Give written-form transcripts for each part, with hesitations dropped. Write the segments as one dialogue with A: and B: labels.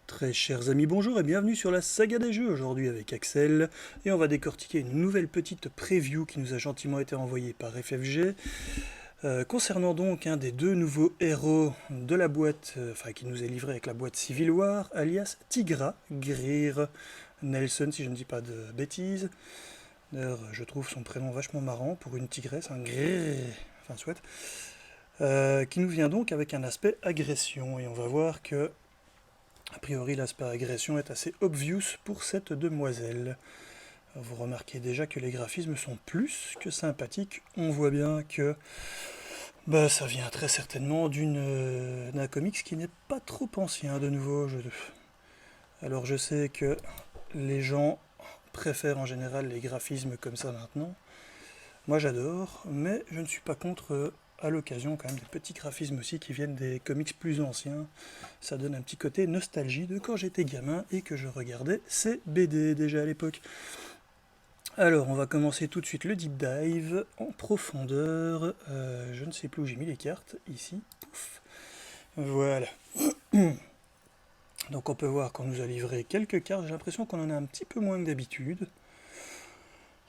A: Très chers amis, bonjour et bienvenue sur la saga des jeux, aujourd'hui avec Axel, et on va décortiquer une nouvelle petite preview qui nous a gentiment été envoyée par FFG, concernant donc un des deux nouveaux héros de la boîte, qui nous est livré avec la boîte Civil War, alias Tigra, Greer Nelson, si je ne dis pas de bêtises. D'ailleurs, je trouve son prénom vachement marrant pour une tigresse, un Greer, enfin soit, qui nous vient donc avec un aspect agression, et on va voir que a priori, l'aspect agression est assez obvious pour cette demoiselle. Vous remarquez déjà que les graphismes sont plus que sympathiques. On voit bien que ça vient très certainement d'un comics qui n'est pas trop ancien de nouveau. Alors je sais que les gens préfèrent en général les graphismes comme ça maintenant. Moi j'adore, mais je ne suis pas contre à l'occasion quand même des petits graphismes aussi qui viennent des comics plus anciens. Ça donne un petit côté nostalgie de quand j'étais gamin et que je regardais ces BD déjà à l'époque. Alors on va commencer tout de suite le deep dive en profondeur. Je ne sais plus où j'ai mis les cartes, ici, pouf. Voilà. Donc on peut voir qu'on nous a livré quelques cartes, j'ai l'impression qu'on en a un petit peu moins que d'habitude.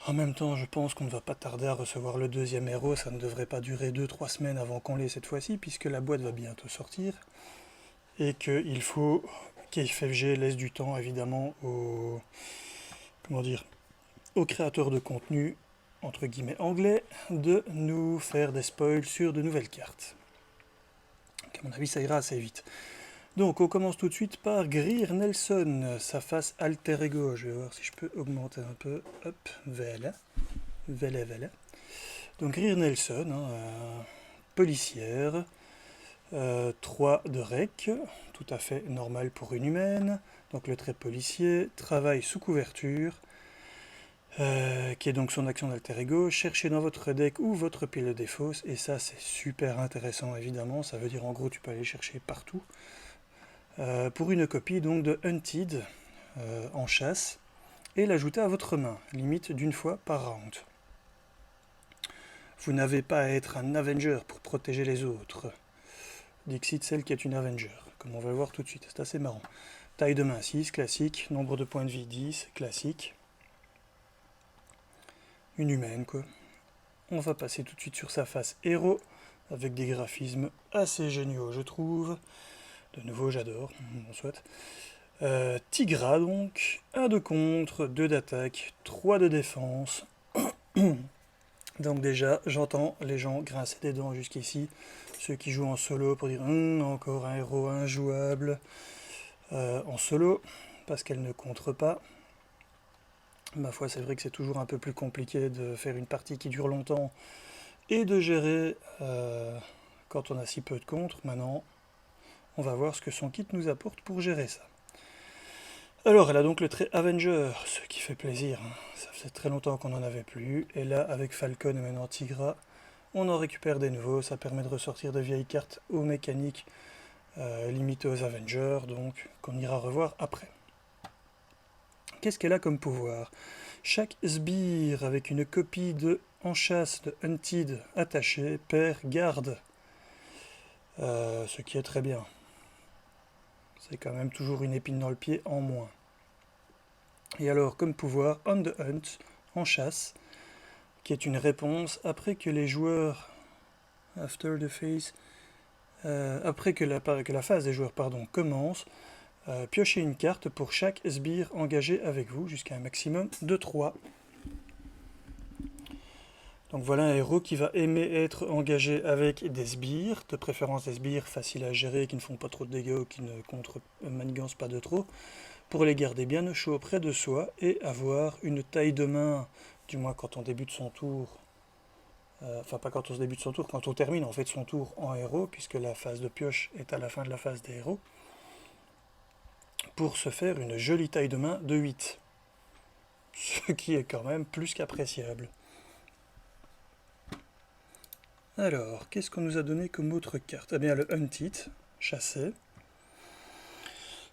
A: En même temps, je pense qu'on ne va pas tarder à recevoir le deuxième héros, ça ne devrait pas durer 2-3 semaines avant qu'on l'ait cette fois-ci, puisque la boîte va bientôt sortir, et qu'il faut qu'FFG laisse du temps, évidemment, aux créateurs de contenu, entre guillemets anglais, de nous faire des spoils sur de nouvelles cartes. Donc, à mon avis, ça ira assez vite. Donc, on commence tout de suite par Greer Nelson, sa face alter ego. Je vais voir si je peux augmenter un peu. Hop, voilà. Voilà. Donc, Greer Nelson, policière, 3 de rec, tout à fait normal pour une humaine. Donc, le trait policier, travail sous couverture, qui est donc son action d'alter ego. Cherchez dans votre deck ou votre pile des fausses, et ça, c'est super intéressant, évidemment. Ça veut dire, en gros, tu peux aller chercher partout. Pour une copie donc de Hunted en chasse et l'ajouter à votre main, limite d'une fois par round. Vous n'avez pas à être un Avenger pour protéger les autres. Dixit, celle qui est une Avenger, comme on va le voir tout de suite, c'est assez marrant. Taille de main 6, classique, nombre de points de vie 10, classique. Une humaine quoi. On va passer tout de suite sur sa face héros, avec des graphismes assez géniaux je trouve. De nouveau j'adore, on souhaite. Tigra donc, 1 de contre, 2 d'attaque, 3 de défense. Donc déjà, j'entends les gens grincer des dents jusqu'ici. Ceux qui jouent en solo pour dire encore un héros injouable en solo, parce qu'elle ne contre pas. Ma foi, c'est vrai que c'est toujours un peu plus compliqué de faire une partie qui dure longtemps et de gérer quand on a si peu de contre. Maintenant, on va voir ce que son kit nous apporte pour gérer ça. Alors, elle a donc le trait Avenger, ce qui fait plaisir. Ça faisait très longtemps qu'on n'en avait plus. Et là, avec Falcon et maintenant Tigra, on en récupère des nouveaux. Ça permet de ressortir de vieilles cartes aux mécaniques limitées aux Avengers, donc qu'on ira revoir après. Qu'est-ce qu'elle a comme pouvoir? Chaque sbire avec une copie de En chasse de Hunted attachée perd garde. Ce qui est très bien. C'est quand même toujours une épine dans le pied en moins. Et alors, comme pouvoir, On the Hunt, en chasse, qui est une réponse après que les joueurs, after the phase, après que la phase des joueurs commence, piochez une carte pour chaque sbire engagé avec vous, jusqu'à un maximum de 3. Donc voilà un héros qui va aimer être engagé avec des sbires, de préférence des sbires faciles à gérer, qui ne font pas trop de dégâts ou qui ne contre-manigancent pas de trop, pour les garder bien au chaud près de soi et avoir une taille de main, du moins quand on débute son tour, pas quand on se débute son tour, quand on termine en fait son tour en héros, puisque la phase de pioche est à la fin de la phase des héros, pour se faire une jolie taille de main de 8. Ce qui est quand même plus qu'appréciable. Alors, qu'est-ce qu'on nous a donné comme autre carte? Eh bien, le Hunted, chassé,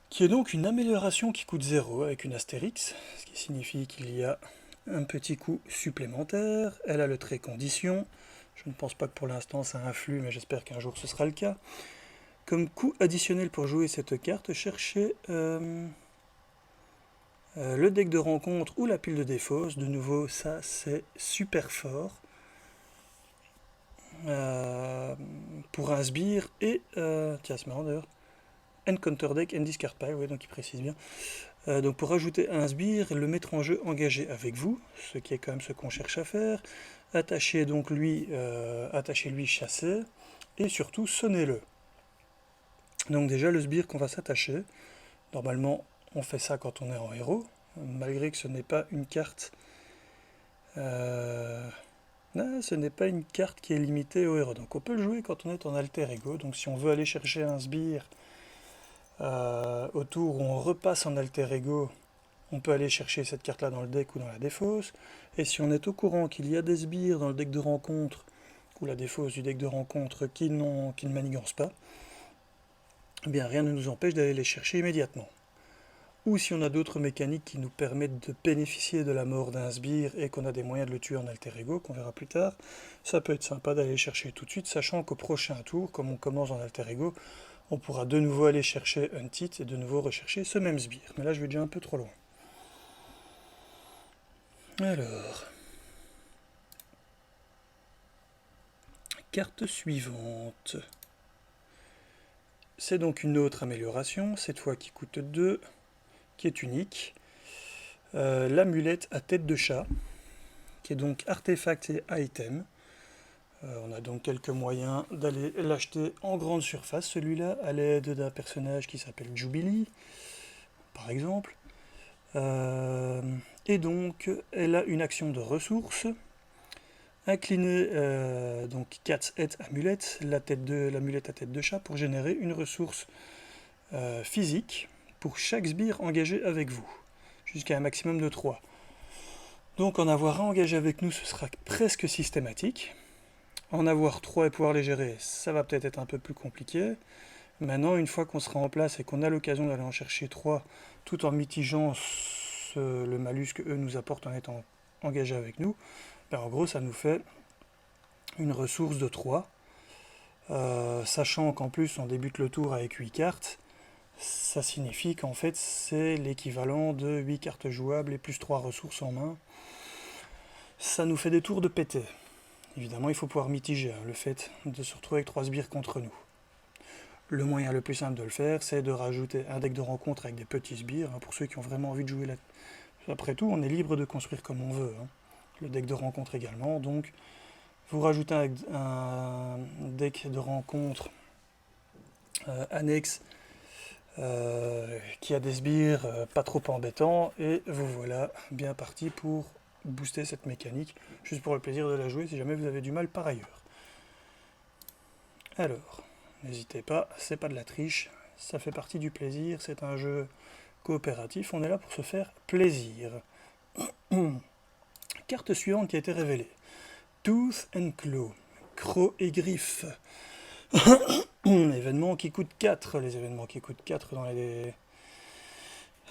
A: qui est donc une amélioration qui coûte 0 avec une astérix, ce qui signifie qu'il y a un petit coût supplémentaire. Elle a le trait condition. Je ne pense pas que pour l'instant ça influe, mais j'espère qu'un jour ce sera le cas. Comme coût additionnel pour jouer cette carte, cherchez le deck de rencontre ou la pile de défausse. De nouveau, ça c'est super fort. Pour un sbire et... tiens, c'est marrant d'ailleurs. Encounter deck and discard pile, ouais, donc il précise bien. Donc pour ajouter un sbire, le mettre en jeu engagé avec vous, ce qui est quand même ce qu'on cherche à faire. Attachez donc lui, chassez, et surtout sonnez-le. Donc déjà le sbire qu'on va s'attacher, normalement on fait ça quand on est en héros, malgré que ce n'est pas une carte... non, ce n'est pas une carte qui est limitée au héros, donc on peut le jouer quand on est en alter ego. Donc si on veut aller chercher un sbire au tour où on repasse en alter ego, on peut aller chercher cette carte là dans le deck ou dans la défausse. Et si on est au courant qu'il y a des sbires dans le deck de rencontre ou la défausse du deck de rencontre qui ne manigancent pas, eh bien rien ne nous empêche d'aller les chercher immédiatement. Ou si on a d'autres mécaniques qui nous permettent de bénéficier de la mort d'un sbire et qu'on a des moyens de le tuer en alter ego, qu'on verra plus tard, ça peut être sympa d'aller chercher tout de suite, sachant qu'au prochain tour, comme on commence en alter ego, on pourra de nouveau aller chercher un titre et de nouveau rechercher ce même sbire. Mais là je vais déjà un peu trop loin. Alors, carte suivante. C'est donc une autre amélioration, cette fois qui coûte 2, qui est unique. L'amulette à tête de chat, qui est donc artefact et item. On a donc quelques moyens d'aller l'acheter en grande surface, celui-là, à l'aide d'un personnage qui s'appelle Jubilee, par exemple. Et donc, elle a une action de ressources. Incliner donc Cat's Head Amulette, l'amulette à tête de chat, pour générer une ressource physique pour chaque sbire engagé avec vous, jusqu'à un maximum de 3. Donc en avoir un engagé avec nous, ce sera presque systématique. En avoir 3 et pouvoir les gérer, ça va peut-être être un peu plus compliqué. Maintenant, une fois qu'on sera en place et qu'on a l'occasion d'aller en chercher 3, tout en mitigeant le malus que eux nous apportent en étant engagés avec nous, ben en gros ça nous fait une ressource de 3. Sachant qu'en plus on débute le tour avec 8 cartes, ça signifie qu'en fait c'est l'équivalent de 8 cartes jouables et plus 3 ressources en main. Ça nous fait des tours de pété. Évidemment il faut pouvoir mitiger le fait de se retrouver avec 3 sbires contre nous. Le moyen le plus simple de le faire, c'est de rajouter un deck de rencontre avec des petits sbires, pour ceux qui ont vraiment envie de jouer là. Après tout, on est libre de construire comme on veut. Le deck de rencontre également, donc vous rajoutez un deck de rencontre annexe qui a des sbires pas trop embêtants, et vous voilà bien parti pour booster cette mécanique, juste pour le plaisir de la jouer si jamais vous avez du mal par ailleurs. Alors, n'hésitez pas, c'est pas de la triche, ça fait partie du plaisir, c'est un jeu coopératif, on est là pour se faire plaisir. Carte suivante qui a été révélée. Tooth and Claw, croc et griffe. Événement qui coûte 4, les événements qui coûtent 4 dans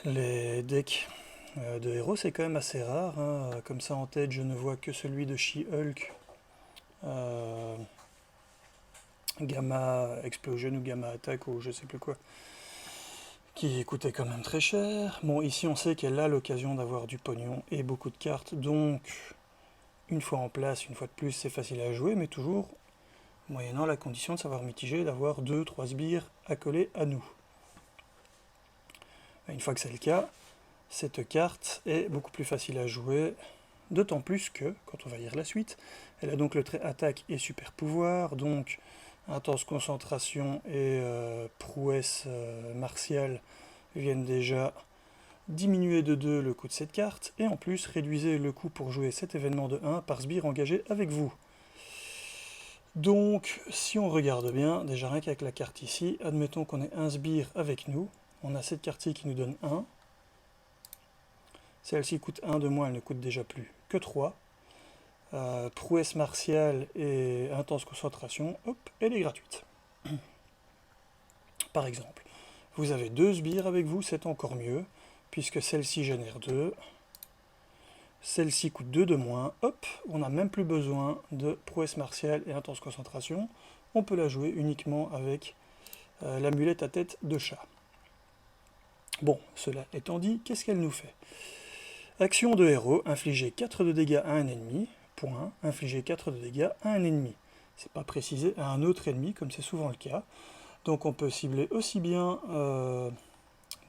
A: les decks de héros, c'est quand même assez rare. Comme ça en tête, je ne vois que celui de She-Hulk. Gamma Explosion ou Gamma Attack ou je sais plus quoi, qui coûtait quand même très cher. Bon, ici on sait qu'elle a l'occasion d'avoir du pognon et beaucoup de cartes, donc une fois en place, une fois de plus, c'est facile à jouer, mais toujours moyennant la condition de savoir mitiger, d'avoir 2-3 sbires accolés à nous. Une fois que c'est le cas, cette carte est beaucoup plus facile à jouer, d'autant plus que, quand on va lire la suite, elle a donc le trait attaque et super pouvoir, donc intense concentration et prouesse martiale viennent déjà diminuer de 2 le coût de cette carte, et en plus réduisez le coût pour jouer cet événement de 1 par sbire engagé avec vous. Donc si on regarde bien, déjà rien qu'avec la carte ici, admettons qu'on ait un sbire avec nous, on a cette carte-ci qui nous donne 1, celle-ci coûte 1 de moins, elle ne coûte déjà plus que 3, prouesse martiale et intense concentration, hop, elle est gratuite. Par exemple, vous avez 2 sbires avec vous, c'est encore mieux, puisque celle-ci génère 2, celle-ci coûte 2 de moins, hop, on n'a même plus besoin de prouesse martiale et intense concentration, on peut la jouer uniquement avec l'amulette à tête de chat. Bon, cela étant dit, qu'est-ce qu'elle nous fait? Action de héros, infliger 4 de dégâts à un ennemi, point, infliger 4 de dégâts à un ennemi. C'est pas précisé à un autre ennemi, comme c'est souvent le cas. Donc on peut cibler aussi bien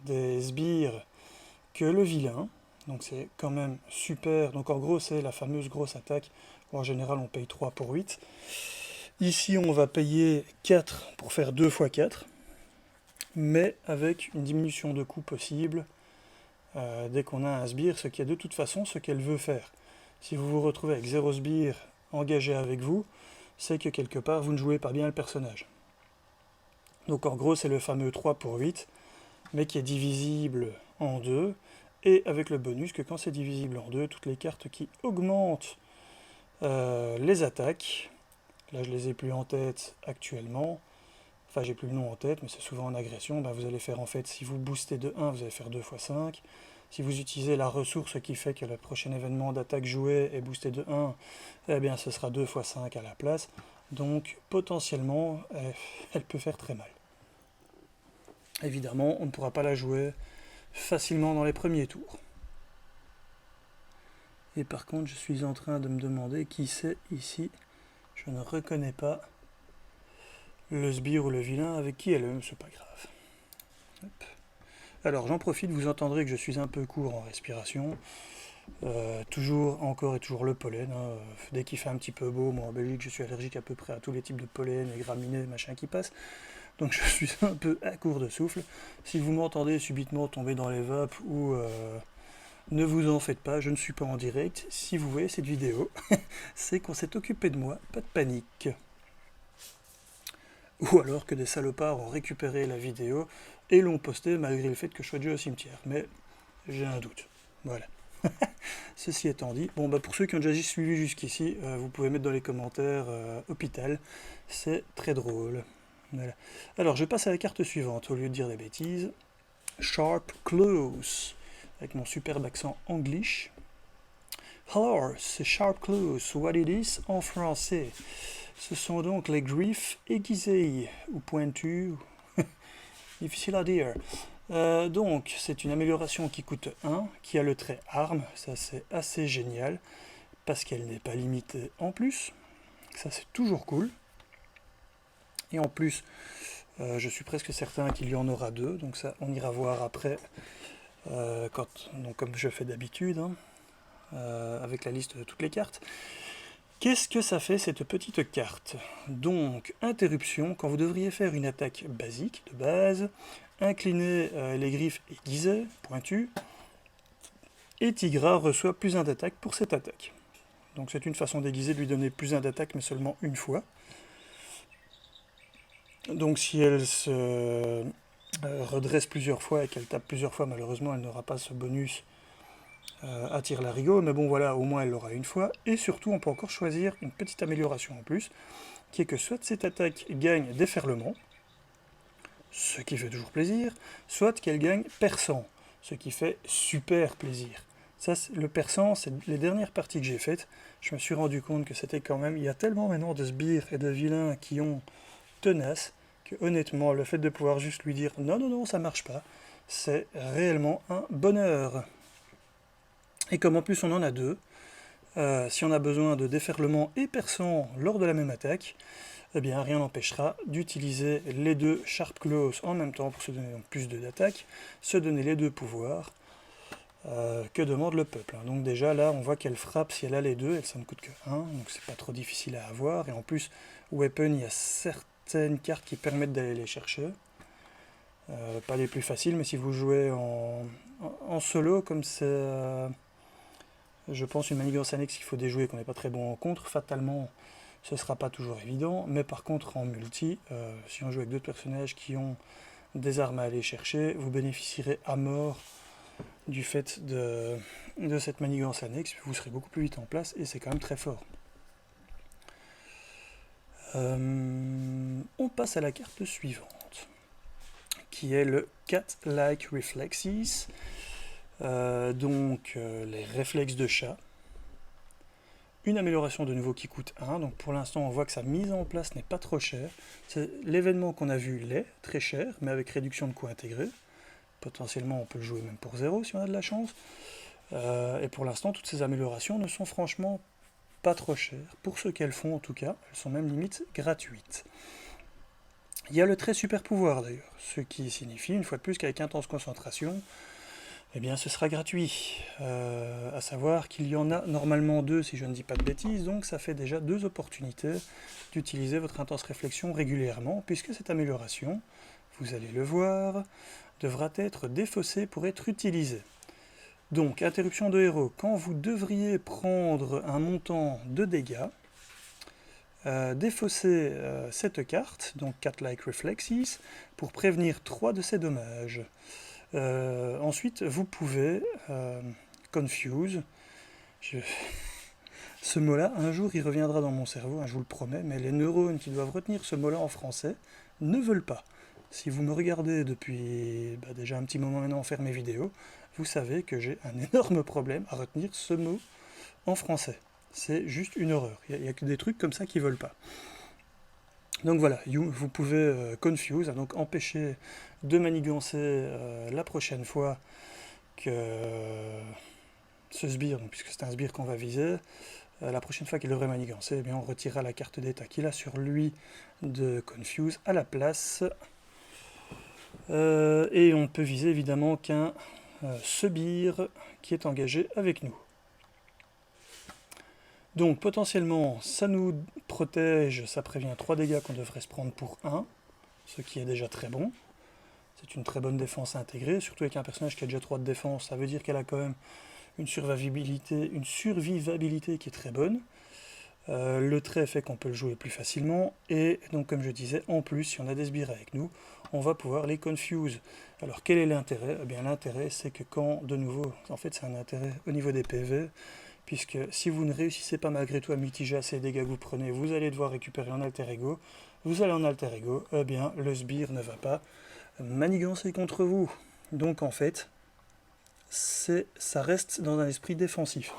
A: des sbires que le vilain. Donc c'est quand même super. Donc en gros, c'est la fameuse grosse attaque, où en général on paye 3 pour 8. Ici, on va payer 4 pour faire 2 x 4, mais avec une diminution de coût possible dès qu'on a un sbire, ce qui est de toute façon ce qu'elle veut faire. Si vous vous retrouvez avec 0 sbire engagé avec vous, c'est que quelque part vous ne jouez pas bien le personnage. Donc en gros, c'est le fameux 3 pour 8, mais qui est divisible en 2, et avec le bonus que quand c'est divisible en 2, toutes les cartes qui augmentent les attaques, là je les ai plus en tête actuellement, enfin j'ai plus le nom en tête, mais c'est souvent en agression, ben, vous allez faire en fait, si vous boostez de 1, vous allez faire 2 x 5, si vous utilisez la ressource qui fait que le prochain événement d'attaque joué est boosté de 1, eh bien ce sera 2 x 5 à la place, donc potentiellement elle peut faire très mal. Évidemment, on ne pourra pas la jouer facilement dans les premiers tours. Et par contre, je suis en train de me demander qui c'est ici. Je ne reconnais pas le sbire ou le vilain avec qui elle est, c'est pas grave. Hop. Alors j'en profite, vous entendrez que je suis un peu court en respiration. Toujours, encore et toujours le pollen. Hein. Dès qu'il fait un petit peu beau, moi en Belgique je suis allergique à peu près à tous les types de pollen, et graminées, machin qui passent. Donc je suis un peu à court de souffle. Si vous m'entendez subitement tomber dans les vapes ou ne vous en faites pas, je ne suis pas en direct. Si vous voyez cette vidéo, c'est qu'on s'est occupé de moi, pas de panique. Ou alors que des salopards ont récupéré la vidéo et l'ont postée malgré le fait que je sois déjà au cimetière. Mais j'ai un doute. Voilà. Ceci étant dit, bon bah pour ceux qui ont déjà suivi jusqu'ici, vous pouvez mettre dans les commentaires hôpital, c'est très drôle. Voilà. Alors je passe à la carte suivante au lieu de dire des bêtises. Sharp Claws, avec mon superbe accent anglish. Alors, c'est Sharp Claws, what it is en français. Ce sont donc les griffes aiguisées ou pointues, difficile à dire. Donc, c'est une amélioration qui coûte 1, qui a le trait arme, ça c'est assez génial, parce qu'elle n'est pas limitée en plus, ça c'est toujours cool. Et en plus, je suis presque certain qu'il y en aura 2, donc ça on ira voir après, donc, comme je fais d'habitude, hein, avec la liste de toutes les cartes. Qu'est-ce que ça fait cette petite carte? Donc, interruption, quand vous devriez faire une attaque basique, de base, incliner les griffes aiguisées, pointues, et Tigra reçoit plus 1 d'attaque pour cette attaque. Donc c'est une façon déguisée de lui donner plus 1 d'attaque, mais seulement une fois. Donc si elle se redresse plusieurs fois et qu'elle tape plusieurs fois, malheureusement elle n'aura pas ce bonus à tire-larigot, mais bon voilà, au moins elle l'aura une fois. Et surtout on peut encore choisir une petite amélioration en plus, qui est que soit cette attaque gagne déferlement, ce qui fait toujours plaisir, soit qu'elle gagne perçant, ce qui fait super plaisir. Ça, le perçant, c'est les dernières parties que j'ai faites, je me suis rendu compte que c'était quand même, il y a tellement maintenant de sbires et de vilains qui ont tenace, que honnêtement, le fait de pouvoir juste lui dire non, non, non, ça marche pas, c'est réellement un bonheur. Et comme en plus on en a 2, si on a besoin de déferlement et perçant lors de la même attaque, eh bien rien n'empêchera d'utiliser les 2 Sharp Claws en même temps pour se donner donc plus d'attaque, se donner les 2 pouvoirs que demande le peuple. Donc déjà là on voit qu'elle frappe si elle a les 2, ça ne coûte que 1, donc c'est pas trop difficile à avoir, et en plus Weapon, il y a certaines cartes qui permettent d'aller les chercher. Pas les plus faciles, mais si vous jouez en solo, comme c'est je pense une manigance annexe qu'il faut déjouer, qu'on n'est pas très bon en contre, fatalement ce ne sera pas toujours évident, mais par contre en multi, si on joue avec d'autres personnages qui ont des armes à aller chercher, vous bénéficierez à mort du fait de cette manigance annexe, vous serez beaucoup plus vite en place, et c'est quand même très fort. On passe à la carte suivante, qui est le Cat-like Reflexes, donc les réflexes de chat. Une amélioration de nouveau qui coûte 1, donc pour l'instant on voit que sa mise en place n'est pas trop chère. L'événement qu'on a vu l'est, très cher, mais avec réduction de coût intégrée. Potentiellement on peut le jouer même pour 0 si on a de la chance. Et pour l'instant toutes ces améliorations ne sont franchement pas trop chères. Pour ce qu'elles font en tout cas, elles sont même limite gratuites. Il y a le trait super pouvoir d'ailleurs, ce qui signifie une fois de plus qu'avec intense concentration, eh bien ce sera gratuit. À savoir qu'il y en a normalement 2 si je ne dis pas de bêtises, donc ça fait déjà 2 opportunités d'utiliser votre intense réflexion régulièrement, puisque cette amélioration, vous allez le voir, devra être défaussée pour être utilisée. Donc, interruption de héros, quand vous devriez prendre un montant de dégâts, défaussez cette carte, donc Cat-like Reflexes, pour prévenir 3 de ces dommages. Ensuite, vous pouvez confuse. Ce mot-là, un jour, il reviendra dans mon cerveau, hein, je vous le promets, mais les neurones qui doivent retenir ce mot-là en français ne veulent pas. Si vous me regardez depuis déjà un petit moment maintenant faire mes vidéos, vous savez que j'ai un énorme problème à retenir ce mot en français. C'est juste une horreur. Il n'y a que des trucs comme ça qui ne veulent pas. Donc voilà, vous pouvez confuse, donc empêcher de manigancer la prochaine fois que ce sbire, puisque c'est un sbire qu'on va viser, la prochaine fois qu'il devrait manigancer, eh bien on retirera la carte d'état qu'il a sur lui de confuse à la place. Et on ne peut viser évidemment qu'un sbire qui est engagé avec nous. Donc potentiellement ça nous protège, ça prévient 3 dégâts qu'on devrait se prendre pour 1, ce qui est déjà très bon. C'est une très bonne défense intégrée, surtout avec un personnage qui a déjà 3 de défense, ça veut dire qu'elle a quand même une survivabilité qui est très bonne. Le trait fait qu'on peut le jouer plus facilement, et donc comme je disais, en plus si on a des sbires avec nous, on va pouvoir les confuse. Alors quel est l'intérêt? Eh bien l'intérêt c'est que quand, de nouveau, en fait c'est un intérêt au niveau des PV, puisque si vous ne réussissez pas malgré tout à mitiger assez les dégâts que vous prenez, vous allez devoir récupérer en alter ego. Vous allez en alter ego, eh bien le sbire ne va pas manigancer contre vous. Donc en fait, ça reste dans un esprit défensif.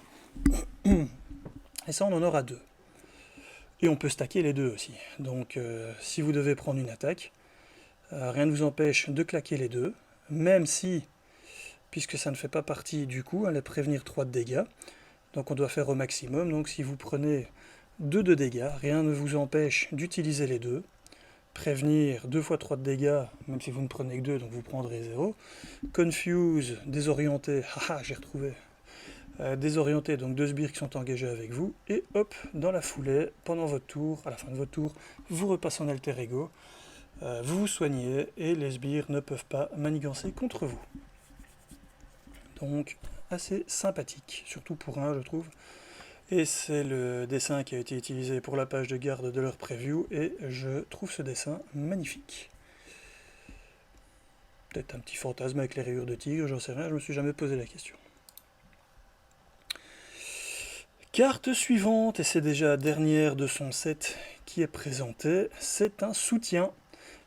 A: Et ça on en aura 2. Et on peut stacker les 2 aussi. Donc si vous devez prendre une attaque, rien ne vous empêche de claquer les 2, même si, puisque ça ne fait pas partie du coup, elle prévenir 3 de dégâts, donc on doit faire au maximum. Donc si vous prenez 2 de dégâts, rien ne vous empêche d'utiliser les 2. Prévenir 2 fois 3 de dégâts, même si vous ne prenez que 2, donc vous prendrez 0. Confuse, désorienté, haha, j'ai retrouvé. Désorienté, donc 2 sbires qui sont engagés avec vous, et hop, dans la foulée, pendant votre tour, à la fin de votre tour, vous repassez en alter ego, vous vous soignez, et les sbires ne peuvent pas manigancer contre vous. Donc, assez sympathique, surtout pour un, je trouve. Et c'est le dessin qui a été utilisé pour la page de garde de leur preview, et je trouve ce dessin magnifique. Peut-être un petit fantasme avec les rayures de tigre, j'en sais rien, je me suis jamais posé la question. Carte suivante, et c'est déjà la dernière de son set qui est présentée, c'est un soutien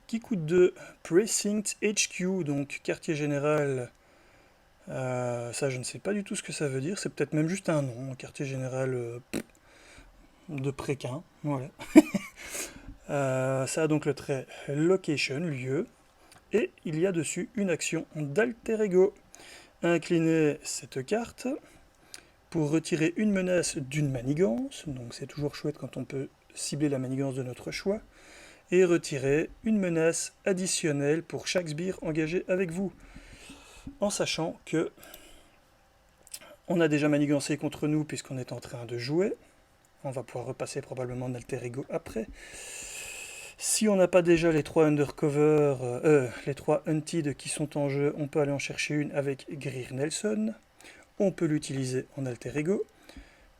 A: qui coûte 2, Precinct HQ, donc quartier général. Ça je ne sais pas du tout ce que ça veut dire, c'est peut-être même juste un nom, quartier général de Préquin, voilà. Ça a donc le trait location, lieu, et il y a dessus une action d'alter ego. Incliner cette carte pour retirer une menace d'une manigance, donc c'est toujours chouette quand on peut cibler la manigance de notre choix, et retirer une menace additionnelle pour chaque sbire engagé avec vous, en sachant que on a déjà manigancé contre nous puisqu'on est en train de jouer, on va pouvoir repasser probablement en alter ego après. Si on n'a pas déjà les 3 undercover, les 3 hunted qui sont en jeu, on peut aller en chercher une avec Greer Nelson. On peut l'utiliser en alter ego.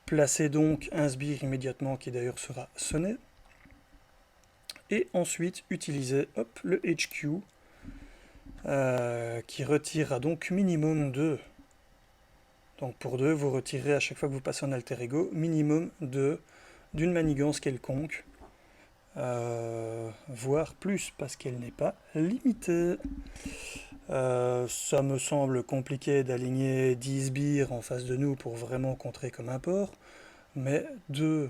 A: Placer donc un sbire immédiatement qui d'ailleurs sera sonné. Et ensuite utiliser le HQ qui retirera donc minimum 2. Donc pour 2, vous retirez à chaque fois que vous passez en alter ego minimum 2 d'une manigance quelconque. Voire plus parce qu'elle n'est pas limitée. Ça me semble compliqué d'aligner 10 sbires en face de nous pour vraiment contrer comme un porc. mais 2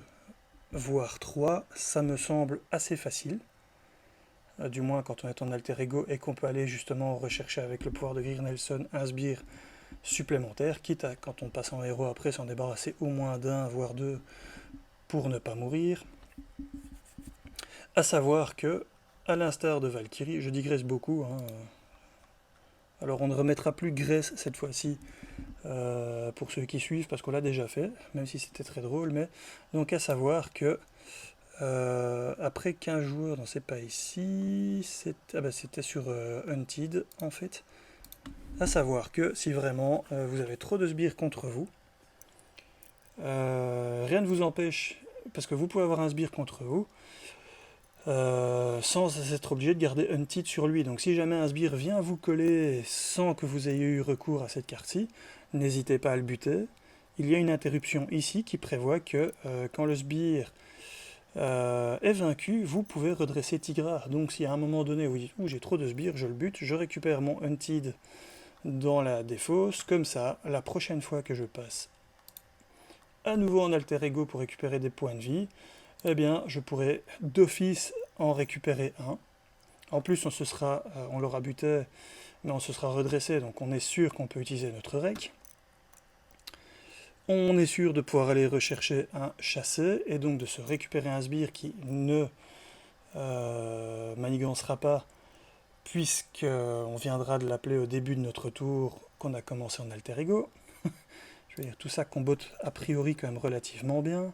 A: voire 3, ça me semble assez facile. Du moins quand on est en alter ego et qu'on peut aller justement rechercher avec le pouvoir de Geir Nelson un sbire supplémentaire, quitte à, quand on passe en héros après, s'en débarrasser au moins d'un, voire deux, pour ne pas mourir. À savoir que, à l'instar de Valkyrie, je digresse beaucoup, hein, alors on ne remettra plus Grèce cette fois-ci pour ceux qui suivent, parce qu'on l'a déjà fait, même si c'était très drôle, mais donc à savoir que après 15 joueurs, non c'est pas ici, c'était sur Hunted en fait, à savoir que si vraiment vous avez trop de sbires contre vous, rien ne vous empêche, parce que vous pouvez avoir un sbire contre vous, sans être obligé de garder Hunted sur lui. Donc si jamais un sbire vient vous coller sans que vous ayez eu recours à cette carte-ci, n'hésitez pas à le buter. Il y a une interruption ici qui prévoit que quand le sbire est vaincu, vous pouvez redresser Tigrar. Donc si à un moment donné où j'ai trop de sbires, je le bute, je récupère mon Hunted dans la défausse, comme ça, la prochaine fois que je passe à nouveau en alter ego pour récupérer des points de vie, eh bien je pourrai d'office en récupérer un. En plus on l'aura buté, mais on se sera redressé, donc on est sûr qu'on peut utiliser notre rec. On est sûr de pouvoir aller rechercher un chassé, et donc de se récupérer un sbire qui ne manigancera pas, puisqu'on viendra de l'appeler au début de notre tour qu'on a commencé en alter ego. Je veux dire, tout ça combote a priori quand même relativement bien.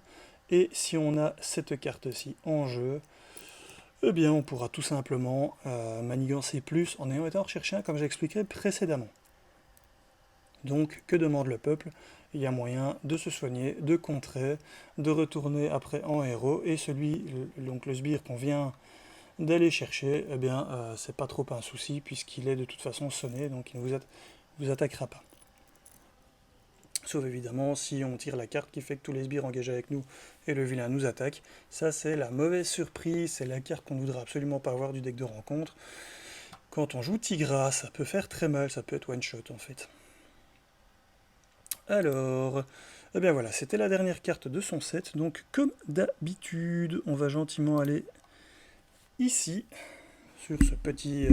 A: Et si on a cette carte-ci en jeu, eh bien on pourra tout simplement manigancer plus en ayant été en rechercher un, comme j'expliquais précédemment. Donc, que demande le peuple? Il y a moyen de se soigner, de contrer, de retourner après en héros, et donc le sbire qu'on vient d'aller chercher, eh bien c'est pas trop un souci, puisqu'il est de toute façon sonné, donc il ne vous attaquera pas. Sauf évidemment si on tire la carte qui fait que tous les sbires engagés avec nous et le vilain nous attaquent. Ça c'est la mauvaise surprise, c'est la carte qu'on ne voudra absolument pas avoir du deck de rencontre. Quand on joue Tigra, ça peut faire très mal, ça peut être one shot en fait. Alors, eh bien voilà, c'était la dernière carte de son set. Donc comme d'habitude, on va gentiment aller ici, sur ce petit...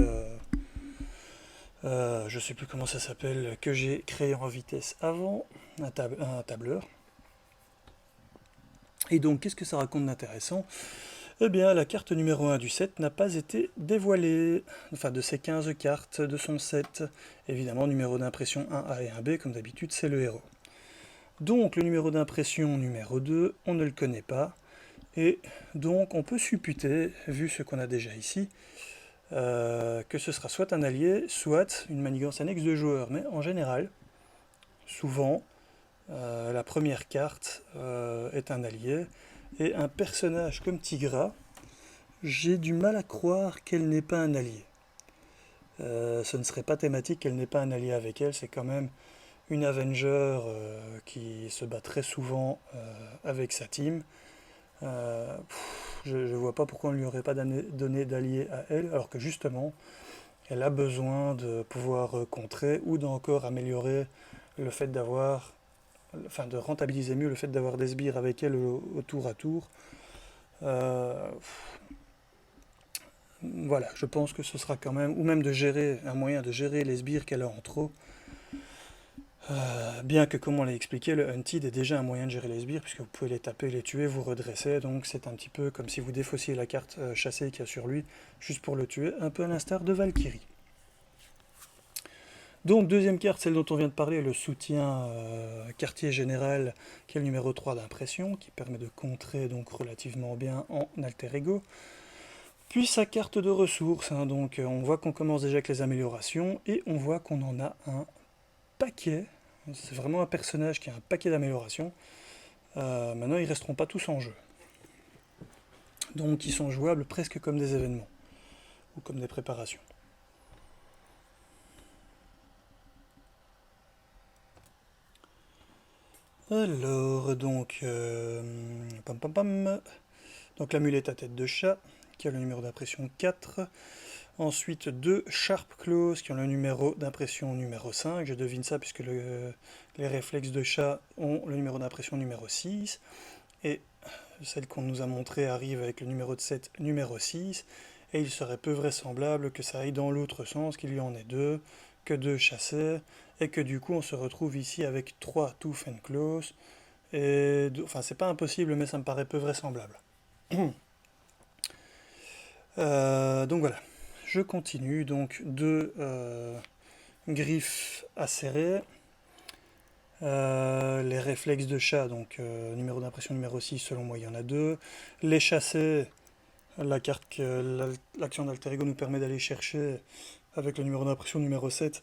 A: je sais plus comment ça s'appelle, que j'ai créé en vitesse avant, un tableur. Et donc, qu'est-ce que ça raconte d'intéressant? Eh bien, la carte numéro 1 du set n'a pas été dévoilée, enfin de ces 15 cartes de son set. Évidemment, numéro d'impression 1A et 1B, comme d'habitude, c'est le héros. Donc, le numéro d'impression numéro 2, on ne le connaît pas. Et donc, on peut supputer, vu ce qu'on a déjà ici, que ce sera soit un allié, soit une manigance annexe de joueur. Mais en général, souvent, la première carte est un allié, et un personnage comme Tigra, j'ai du mal à croire qu'elle n'est pas un allié. Ce ne serait pas thématique qu'elle n'ait pas un allié avec elle, c'est quand même une Avenger qui se bat très souvent avec sa team. Je ne vois pas pourquoi on ne lui aurait pas donné d'allié à elle, alors que justement, elle a besoin de pouvoir contrer ou d'encore améliorer le fait d'avoir, enfin de rentabiliser mieux le fait d'avoir des sbires avec elle au tour à tour. Voilà, je pense que ce sera quand même, ou même de gérer, un moyen de gérer les sbires qu'elle a en trop. Bien que, comme on l'a expliqué, le Hunted est déjà un moyen de gérer les sbires, puisque vous pouvez les taper, les tuer, vous redresser, donc c'est un petit peu comme si vous défaussiez la carte chassée qu'il y a sur lui, juste pour le tuer, un peu à l'instar de Valkyrie. Donc, deuxième carte, celle dont on vient de parler, le soutien quartier général, qui est le numéro 3 d'impression, qui permet de contrer donc relativement bien en alter ego. Puis sa carte de ressources, hein, donc on voit qu'on commence déjà avec les améliorations, et on voit qu'on en a un paquet. C'est vraiment un personnage qui a un paquet d'améliorations. Maintenant, ils ne resteront pas tous en jeu. Donc, ils sont jouables presque comme des événements, ou comme des préparations. Alors, donc, donc l'amulette à tête de chat, qui a le numéro d'impression 4. Ensuite, 2 Sharp Claws qui ont le numéro d'impression numéro 5. Je devine ça puisque les réflexes de chat ont le numéro d'impression numéro 6. Et celle qu'on nous a montrée arrive avec le numéro de 7 numéro 6. Et il serait peu vraisemblable que ça aille dans l'autre sens, qu'il y en ait 2, que 2 chassés, et que du coup on se retrouve ici avec 3 Tooth and Claws. Et enfin, c'est pas impossible, mais ça me paraît peu vraisemblable. Donc voilà. Je continue, donc 2 griffes acérées, les réflexes de chat, donc numéro d'impression numéro 6, selon moi il y en a 2, les chassés, la carte que l'action d'Alter Ego nous permet d'aller chercher avec le numéro d'impression numéro 7,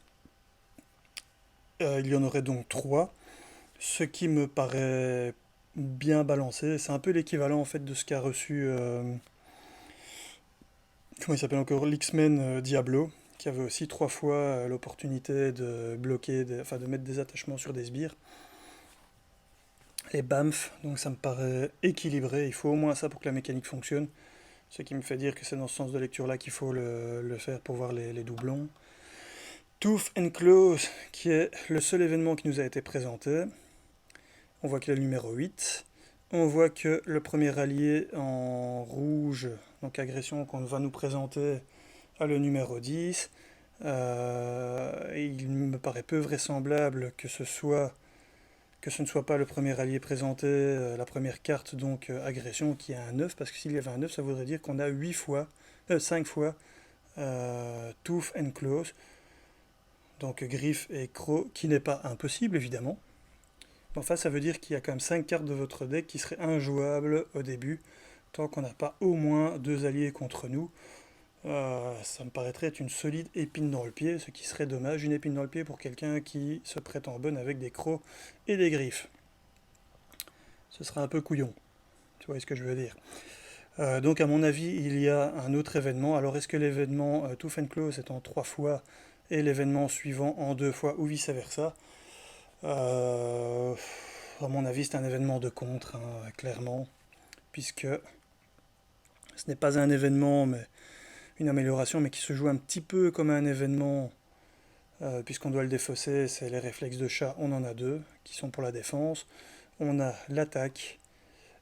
A: il y en aurait donc 3, ce qui me paraît bien balancé. C'est un peu l'équivalent en fait de ce qu'a reçu comment il s'appelle encore, l'X-Men Diablo, qui avait aussi 3 fois l'opportunité de bloquer, enfin de mettre des attachements sur des sbires. Et BAMF, donc ça me paraît équilibré, il faut au moins ça pour que la mécanique fonctionne, ce qui me fait dire que c'est dans ce sens de lecture là qu'il faut le faire pour voir les doublons. Tooth and Claws, qui est le seul événement qui nous a été présenté, on voit qu'il est le numéro 8. On voit que le premier allié en rouge, donc agression qu'on va nous présenter, a le numéro 10. Il me paraît peu vraisemblable que ce ne soit pas le premier allié présenté, la première carte, donc agression, qui a un 9, parce que s'il y avait un 9, ça voudrait dire qu'on a 5 fois Tooth and Claws, donc griffe et croc, qui n'est pas impossible évidemment. Enfin, ça veut dire qu'il y a quand même 5 cartes de votre deck qui seraient injouables au début, tant qu'on n'a pas au moins 2 alliés contre nous. Ça me paraîtrait être une solide épine dans le pied, ce qui serait dommage, une épine dans le pied pour quelqu'un qui se prétend bonne avec des crocs et des griffes. Ce serait un peu couillon, tu vois ce que je veux dire. Donc à mon avis, il y a un autre événement. Alors est-ce que l'événement Tooth and Claws est en 3 fois et l'événement suivant en 2 fois ou vice versa? À mon avis, c'est un événement de contre, hein, clairement, puisque ce n'est pas un événement, mais une amélioration, mais qui se joue un petit peu comme un événement, puisqu'on doit le défausser. C'est les réflexes de chat, on en a 2, qui sont pour la défense. On a l'attaque,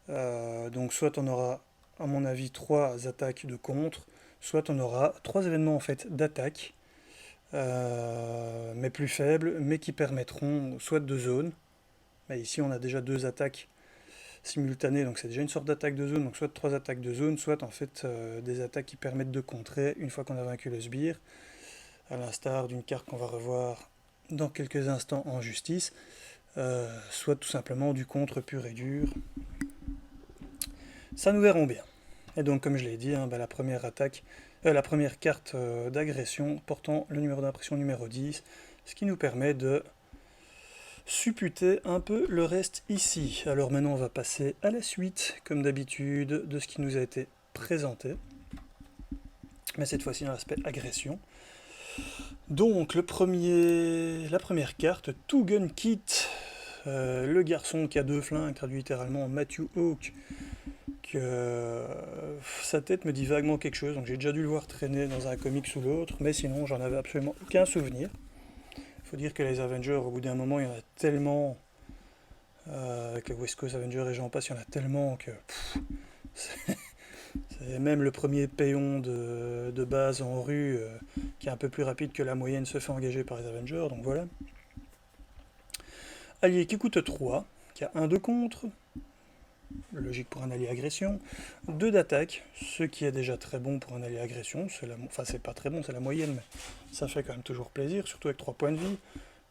A: donc soit on aura, à mon avis, 3 attaques de contre, soit on aura 3 événements en fait d'attaque, mais plus faibles, mais qui permettront soit de zone. Mais ici, on a déjà 2 attaques simultanées, donc c'est déjà une sorte d'attaque de zone, donc soit 3 attaques de zone, soit en fait des attaques qui permettent de contrer une fois qu'on a vaincu le sbire, à l'instar d'une carte qu'on va revoir dans quelques instants en justice, soit tout simplement du contre pur et dur. Ça nous verrons bien. Et donc, comme je l'ai dit, hein, la première carte d'agression portant le numéro d'impression numéro 10, ce qui nous permet de supputer un peu le reste ici. Alors maintenant, on va passer à la suite, comme d'habitude, de ce qui nous a été présenté. Mais cette fois-ci dans l'aspect agression. Donc, la première carte, Two Gun Kit, le garçon qui a 2 flingues, traduit littéralement Matthew Hawk, que sa tête me dit vaguement quelque chose, donc j'ai déjà dû le voir traîner dans un comic ou l'autre, mais sinon j'en avais absolument aucun souvenir. Il faut dire que les Avengers, au bout d'un moment, il y en a tellement, avec les West Coast Avengers et j'en passe, il y en a tellement que c'est même le premier péon de base en rue qui est un peu plus rapide que la moyenne se fait engager par les Avengers, donc voilà. Allié qui coûte 3, qui a 1 de contre, logique pour un allié agression, 2 d'attaque, ce qui est déjà très bon pour un allié agression, enfin c'est pas très bon, c'est la moyenne, mais ça fait quand même toujours plaisir, surtout avec 3 points de vie,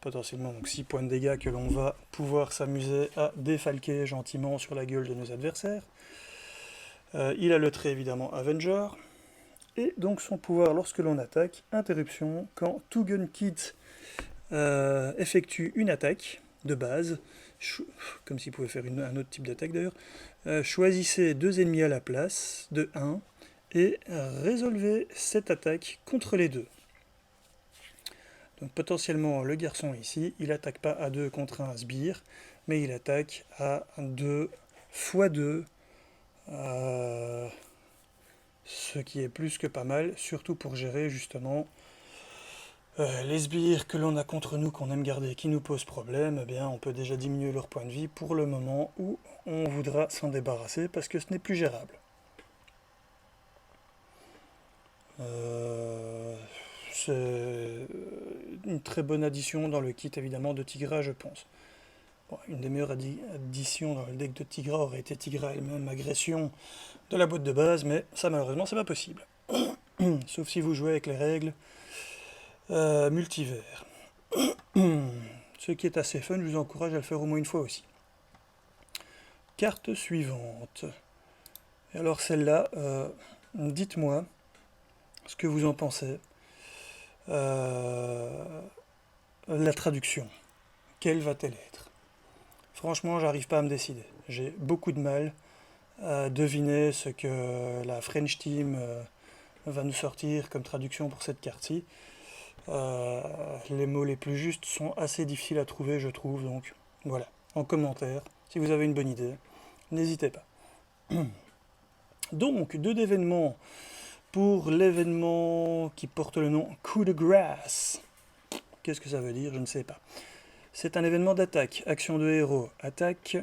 A: potentiellement donc 6 points de dégâts que l'on va pouvoir s'amuser à défalquer gentiment sur la gueule de nos adversaires. Il a le trait évidemment Avenger, et donc son pouvoir lorsque l'on attaque, interruption, quand Two Gun Kit effectue une attaque de base, comme s'il pouvait faire un autre type d'attaque d'ailleurs, choisissez 2 ennemis à la place de 1 et résolvez cette attaque contre les 2. Donc potentiellement le garçon ici, il attaque pas à 2 contre un sbire, mais il attaque à 2 x 2 ce qui est plus que pas mal, surtout pour gérer justement les sbires que l'on a contre nous, qu'on aime garder, qui nous posent problème. Eh bien, on peut déjà diminuer leur point de vie pour le moment où on voudra s'en débarrasser parce que ce n'est plus gérable. C'est une très bonne addition dans le kit évidemment de Tigra, je pense. Bon, une des meilleures additions dans le deck de Tigra aurait été Tigra elle-même, agression de la boîte de base, mais ça malheureusement c'est pas possible. Sauf si vous jouez avec les règles multivers. Ce qui est assez fun, je vous encourage à le faire au moins une fois aussi. Carte suivante. Et alors celle-là, dites-moi ce que vous en pensez. La traduction, quelle va-t-elle être? Franchement, j'arrive pas à me décider. J'ai beaucoup de mal à deviner ce que la French Team va nous sortir comme traduction pour cette carte-ci. Les mots les plus justes sont assez difficiles à trouver, je trouve. Donc voilà, en commentaire, si vous avez une bonne idée, n'hésitez pas. Donc, 2 d'événements pour l'événement qui porte le nom Coup de grâce. Qu'est-ce que ça veut dire? Je ne sais pas. C'est un événement d'attaque, action de héros, attaque,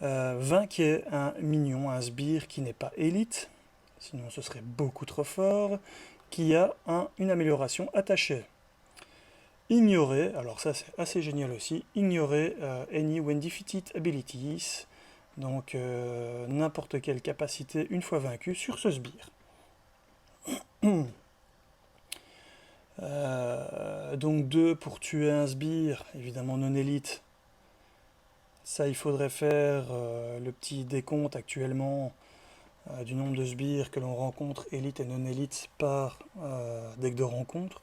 A: vainquez un minion, un sbire qui n'est pas élite, sinon ce serait beaucoup trop fort, qui a une amélioration attachée. Ignorer, alors ça c'est assez génial aussi, ignorer any when defeated abilities, donc n'importe quelle capacité une fois vaincu sur ce sbire. Donc 2 pour tuer un sbire, évidemment non élite. Ça, il faudrait faire le petit décompte actuellement du nombre de sbires que l'on rencontre, élite et non élite, par deck de rencontre,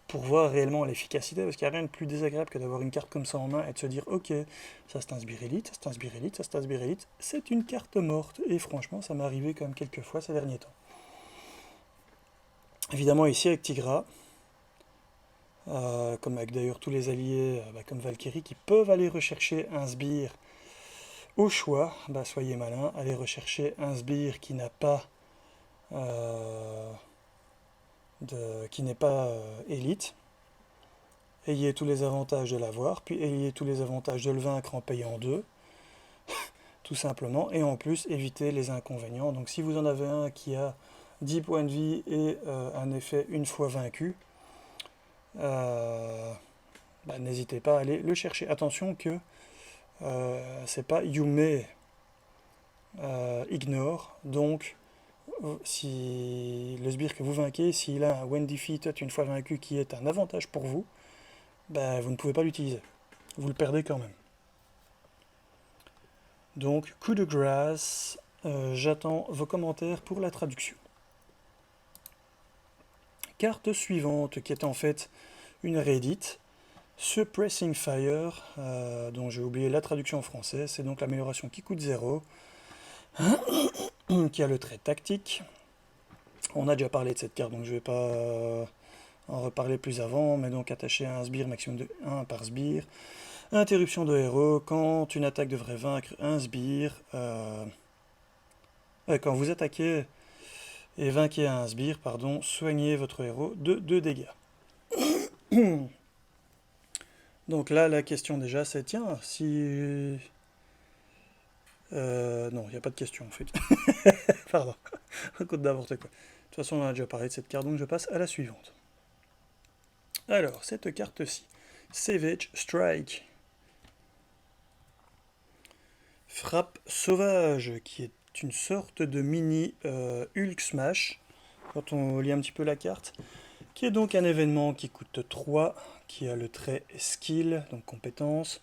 A: pour voir réellement l'efficacité, parce qu'il n'y a rien de plus désagréable que d'avoir une carte comme ça en main et de se dire ok, ça c'est un sbire élite, ça c'est un sbire élite, ça c'est un sbire élite, c'est une carte morte, et franchement ça m'est arrivé quand même quelques fois ces derniers temps. Évidemment ici avec Tigra, comme avec d'ailleurs tous les alliés comme Valkyrie, qui peuvent aller rechercher un sbire au choix, soyez malin, allez rechercher un sbire qui n'a pas qui n'est pas élite. Ayez tous les avantages de l'avoir, puis ayez tous les avantages de le vaincre en payant 2, tout simplement, et en plus évitez les inconvénients. Donc si vous en avez un qui a 10 points de vie et un effet une fois vaincu, n'hésitez pas à aller le chercher. Attention que c'est pas you may ignore, donc si le sbire que vous vainquez, s'il a un when defeated une fois vaincu qui est un avantage pour vous, vous ne pouvez pas l'utiliser. Vous le perdez quand même. Donc, coup de grâce, j'attends vos commentaires pour la traduction. Carte suivante, qui est en fait une réédite, Suppressing Fire, dont j'ai oublié la traduction en français, c'est donc l'amélioration qui coûte 0, qui a le trait tactique. On a déjà parlé de cette carte, donc je ne vais pas en reparler plus avant, mais donc attaché à un sbire, maximum de 1 par sbire. Interruption de héros, quand une attaque devrait vaincre un sbire, quand vous attaquez et vainquez un sbire, pardon, soignez votre héros de 2 dégâts. Donc là, la question déjà, c'est, tiens, si... non, il n'y a pas de question en fait. Pardon, raconte n'importe quoi. De toute façon, on a déjà parlé de cette carte, donc je passe à la suivante. Alors, cette carte-ci, Savage Strike. Frappe sauvage, qui est une sorte de mini Hulk Smash, quand on lit un petit peu la carte, qui est donc un événement qui coûte 3, qui a le trait skill, donc compétence,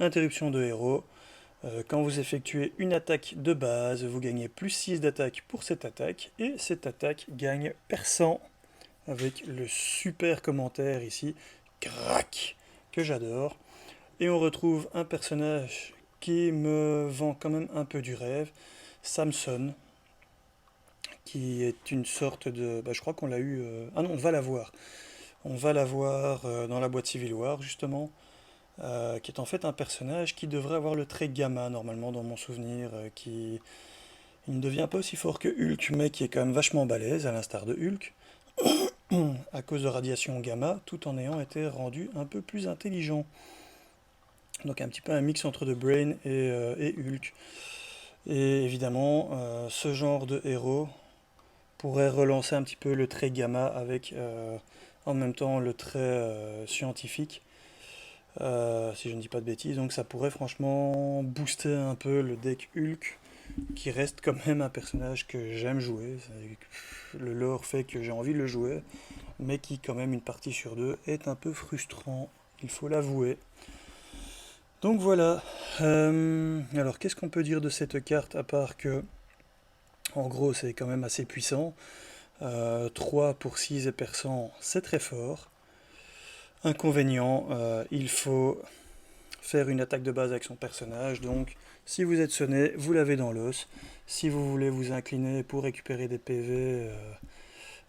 A: interruption de héros. Quand vous effectuez une attaque de base, vous gagnez plus 6 d'attaque pour cette attaque, et cette attaque gagne perçant, avec le super commentaire ici, crac, que j'adore. Et on retrouve un personnage qui me vend quand même un peu du rêve, Samson, qui est une sorte de... je crois qu'on l'a eu... ah non, on va l'avoir. On va l'avoir dans la boîte Civil War, justement, qui est en fait un personnage qui devrait avoir le trait gamma, normalement, dans mon souvenir, qui Il ne devient pas aussi fort que Hulk, mais qui est quand même vachement balèze, à l'instar de Hulk, à cause de radiation gamma, tout en ayant été rendu un peu plus intelligent. Donc un petit peu un mix entre The Brain et Hulk. Et évidemment, ce genre de héros pourrait relancer un petit peu le trait gamma avec en même temps le trait scientifique, si je ne dis pas de bêtises. Donc ça pourrait franchement booster un peu le deck Hulk, qui reste quand même un personnage que j'aime jouer. Le lore fait que j'ai envie de le jouer, mais qui quand même une partie sur deux est un peu frustrant, il faut l'avouer. Donc voilà. Alors qu'est-ce qu'on peut dire de cette carte à part que, en gros, c'est quand même assez puissant. 3 pour 6 et percent, c'est très fort. Inconvénient, il faut faire une attaque de base avec son personnage. Donc, si vous êtes sonné, vous l'avez dans l'os. Si vous voulez vous incliner pour récupérer des PV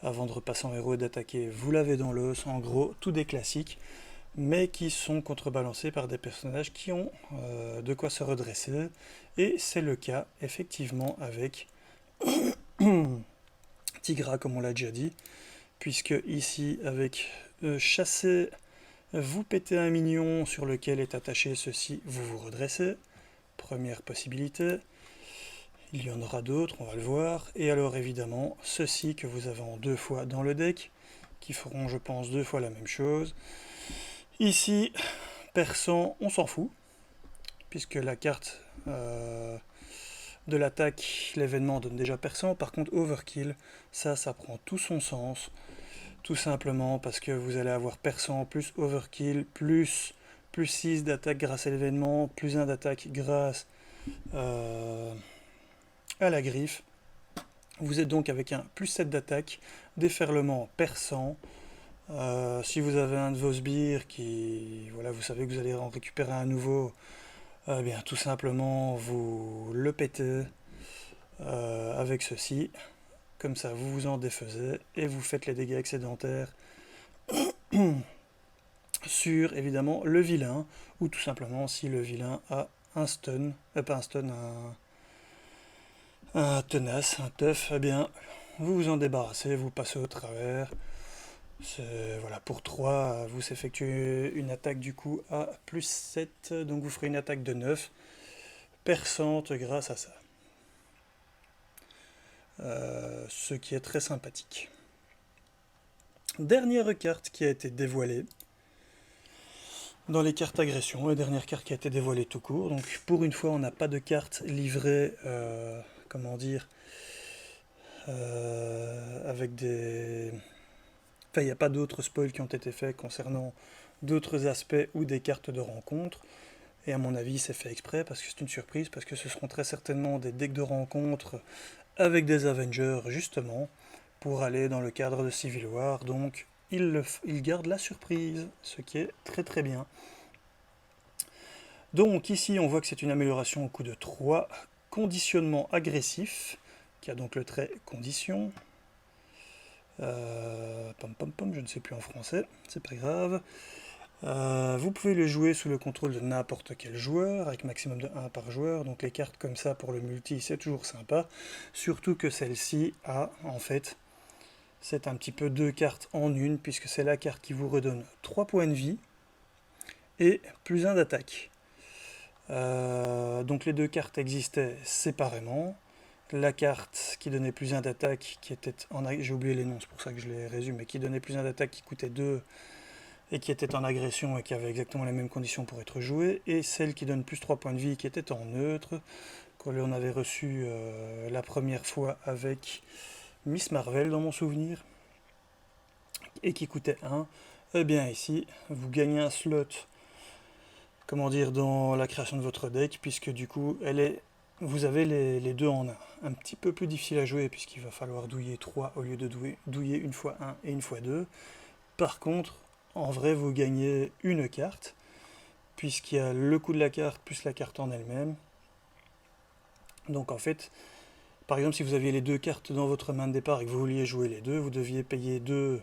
A: avant de repasser en héros et d'attaquer, vous l'avez dans l'os. En gros, tout des classiques, mais qui sont contrebalancés par des personnages qui ont de quoi se redresser. Et c'est le cas, effectivement, avec Tigra, comme on l'a déjà dit, puisque ici, avec chasser, vous pétez un minion sur lequel est attaché ceci, vous vous redressez. Première possibilité. Il y en aura d'autres, on va le voir. Et alors évidemment, ceux-ci que vous avez en 2 fois dans le deck, qui feront je pense 2 fois la même chose. Ici, perçant, on s'en fout, puisque la carte de l'attaque, l'événement donne déjà perçant. Par contre, overkill, ça prend tout son sens. Tout simplement parce que vous allez avoir perçant plus overkill, plus 6 d'attaque grâce à l'événement, plus 1 d'attaque grâce à la griffe. Vous êtes donc avec un plus 7 d'attaque, déferlement perçant. Si vous avez un de vos sbires qui, voilà, vous savez que vous allez en récupérer un nouveau, eh bien tout simplement vous le pétez avec ceci. Comme ça, vous vous en défaisez et vous faites les dégâts excédentaires sur évidemment le vilain, ou tout simplement si le vilain a un stun, pas un stun, un tenace, un teuf, eh bien vous vous en débarrassez, vous passez au travers. Voilà, pour 3, vous effectuez une attaque du coup à plus 7, donc vous ferez une attaque de 9, perçante grâce à ça. Ce qui est très sympathique. Dernière carte qui a été dévoilée dans les cartes agression, la dernière carte qui a été dévoilée tout court. Donc pour une fois, on n'a pas de carte livrée, comment dire, avec des... Enfin, il n'y a pas d'autres spoils qui ont été faits concernant d'autres aspects ou des cartes de rencontre. Et à mon avis, c'est fait exprès parce que c'est une surprise, parce que ce seront très certainement des decks de rencontre avec des Avengers, justement, pour aller dans le cadre de Civil War. Donc, il garde la surprise, ce qui est très très bien. Donc, ici, on voit que c'est une amélioration au coût de 3. Conditionnement agressif, qui a donc le trait condition. Je ne sais plus en français, c'est pas grave. Vous pouvez le jouer sous le contrôle de n'importe quel joueur, avec maximum de 1 par joueur, donc les cartes comme ça pour le multi, c'est toujours sympa. Surtout que celle-ci a, en fait, c'est un petit peu 2 cartes en une, puisque c'est la carte qui vous redonne 3 points de vie, et plus 1 d'attaque. Donc les 2 cartes existaient séparément. La carte qui donnait plus 1 d'attaque, qui était en... J'ai oublié les noms, c'est pour ça que je les résume, mais qui donnait plus 1 d'attaque, qui coûtait 2, et qui était en agression et qui avait exactement les mêmes conditions pour être jouée, et celle qui donne plus 3 points de vie qui était en neutre, que l'on avait reçu la première fois avec Miss Marvel dans mon souvenir, et qui coûtait 1. Et bien ici, vous gagnez un slot, comment dire, dans la création de votre deck, puisque du coup, vous avez les deux en 1. Un petit peu plus difficile à jouer, puisqu'il va falloir douiller 3 au lieu de douiller une fois 1 et une fois 2. Par contre, en vrai, vous gagnez une carte, puisqu'il y a le coût de la carte plus la carte en elle-même. Donc en fait, par exemple, si vous aviez les 2 cartes dans votre main de départ et que vous vouliez jouer les 2, vous deviez payer 2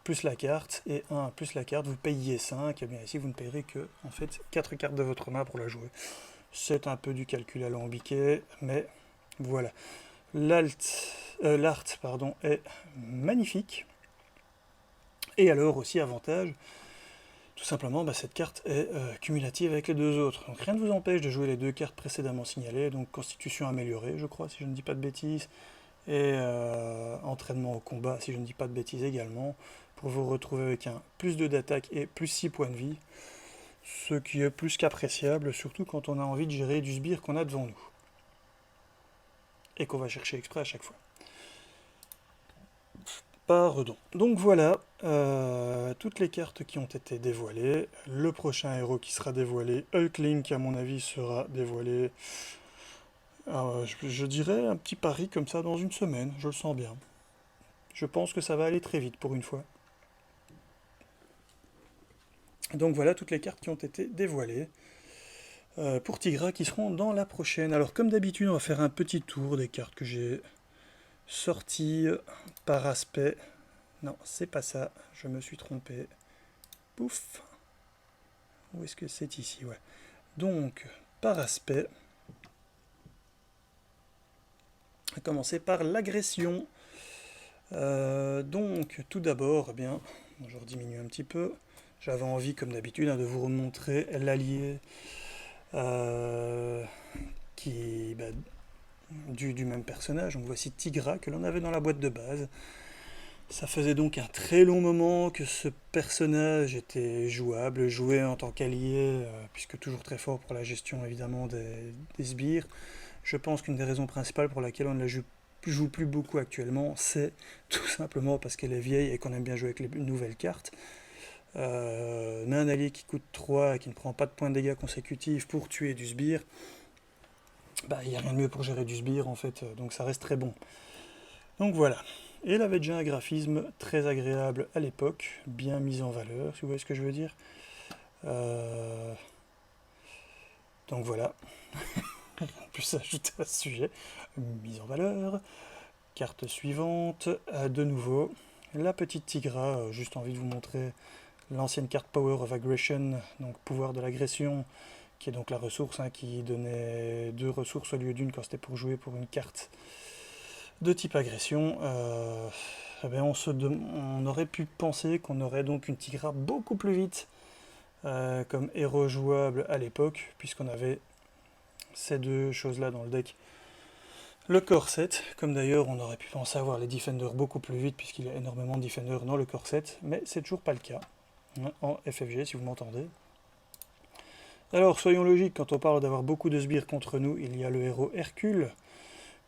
A: plus la carte, et 1 plus la carte, vous payiez 5, et bien ici vous ne payerez que en fait 4 cartes de votre main pour la jouer. C'est un peu du calcul alambiqué, mais voilà. L'art pardon, est magnifique. Et alors aussi avantage, tout simplement, cette carte est cumulative avec les deux autres. Donc rien ne vous empêche de jouer les deux cartes précédemment signalées, donc constitution améliorée, je crois, si je ne dis pas de bêtises, et entraînement au combat, si je ne dis pas de bêtises également, pour vous retrouver avec un plus 2 d'attaque et plus 6 points de vie, ce qui est plus qu'appréciable, surtout quand on a envie de gérer du sbire qu'on a devant nous, et qu'on va chercher exprès à chaque fois. Pardon. Donc voilà, toutes les cartes qui ont été dévoilées. Le prochain héros qui sera dévoilé, Hulkling, qui à mon avis sera dévoilé, je dirais un petit pari comme ça dans une semaine, je le sens bien. Je pense que ça va aller très vite pour une fois. Donc voilà toutes les cartes qui ont été dévoilées pour Tigra qui seront dans la prochaine. Alors comme d'habitude, on va faire un petit tour des cartes que j'ai sorties par aspect. Non, c'est pas ça, je me suis trompé. Pouf. Où est-ce que c'est ici? Ouais. Donc, par aspect, on va commencer par l'agression. Donc, tout d'abord, je rediminue un petit peu. J'avais envie, comme d'habitude, de vous remontrer l'allié du même personnage. Donc voici Tigra, que l'on avait dans la boîte de base. Ça faisait donc un très long moment que ce personnage était joué en tant qu'allié, puisque toujours très fort pour la gestion évidemment des sbires. Je pense qu'une des raisons principales pour laquelle on ne la joue plus beaucoup actuellement, c'est tout simplement parce qu'elle est vieille et qu'on aime bien jouer avec les nouvelles cartes. Mais un allié qui coûte 3 et qui ne prend pas de points de dégâts consécutifs pour tuer du sbire, il n'y a rien de mieux pour gérer du sbire en fait, donc ça reste très bon. Donc voilà. Et elle avait déjà un graphisme très agréable à l'époque, bien mis en valeur, si vous voyez ce que je veux dire. Donc voilà. Rien de plus à ajouter à ce sujet. Mise en valeur. Carte suivante. De nouveau, la petite Tigra. Juste envie de vous montrer l'ancienne carte Power of Aggression, donc pouvoir de l'agression, qui est donc la ressource qui donnait 2 ressources au lieu d'une quand c'était pour jouer pour une carte de type agression. On aurait pu penser qu'on aurait donc une Tigra beaucoup plus vite comme héros jouable à l'époque, puisqu'on avait ces deux choses-là dans le deck. Le corset, comme d'ailleurs on aurait pu penser avoir les Defenders beaucoup plus vite, puisqu'il y a énormément de Defenders dans le corset, mais c'est toujours pas le cas en FFG, si vous m'entendez. Alors soyons logiques, quand on parle d'avoir beaucoup de sbires contre nous, il y a le héros Hercule,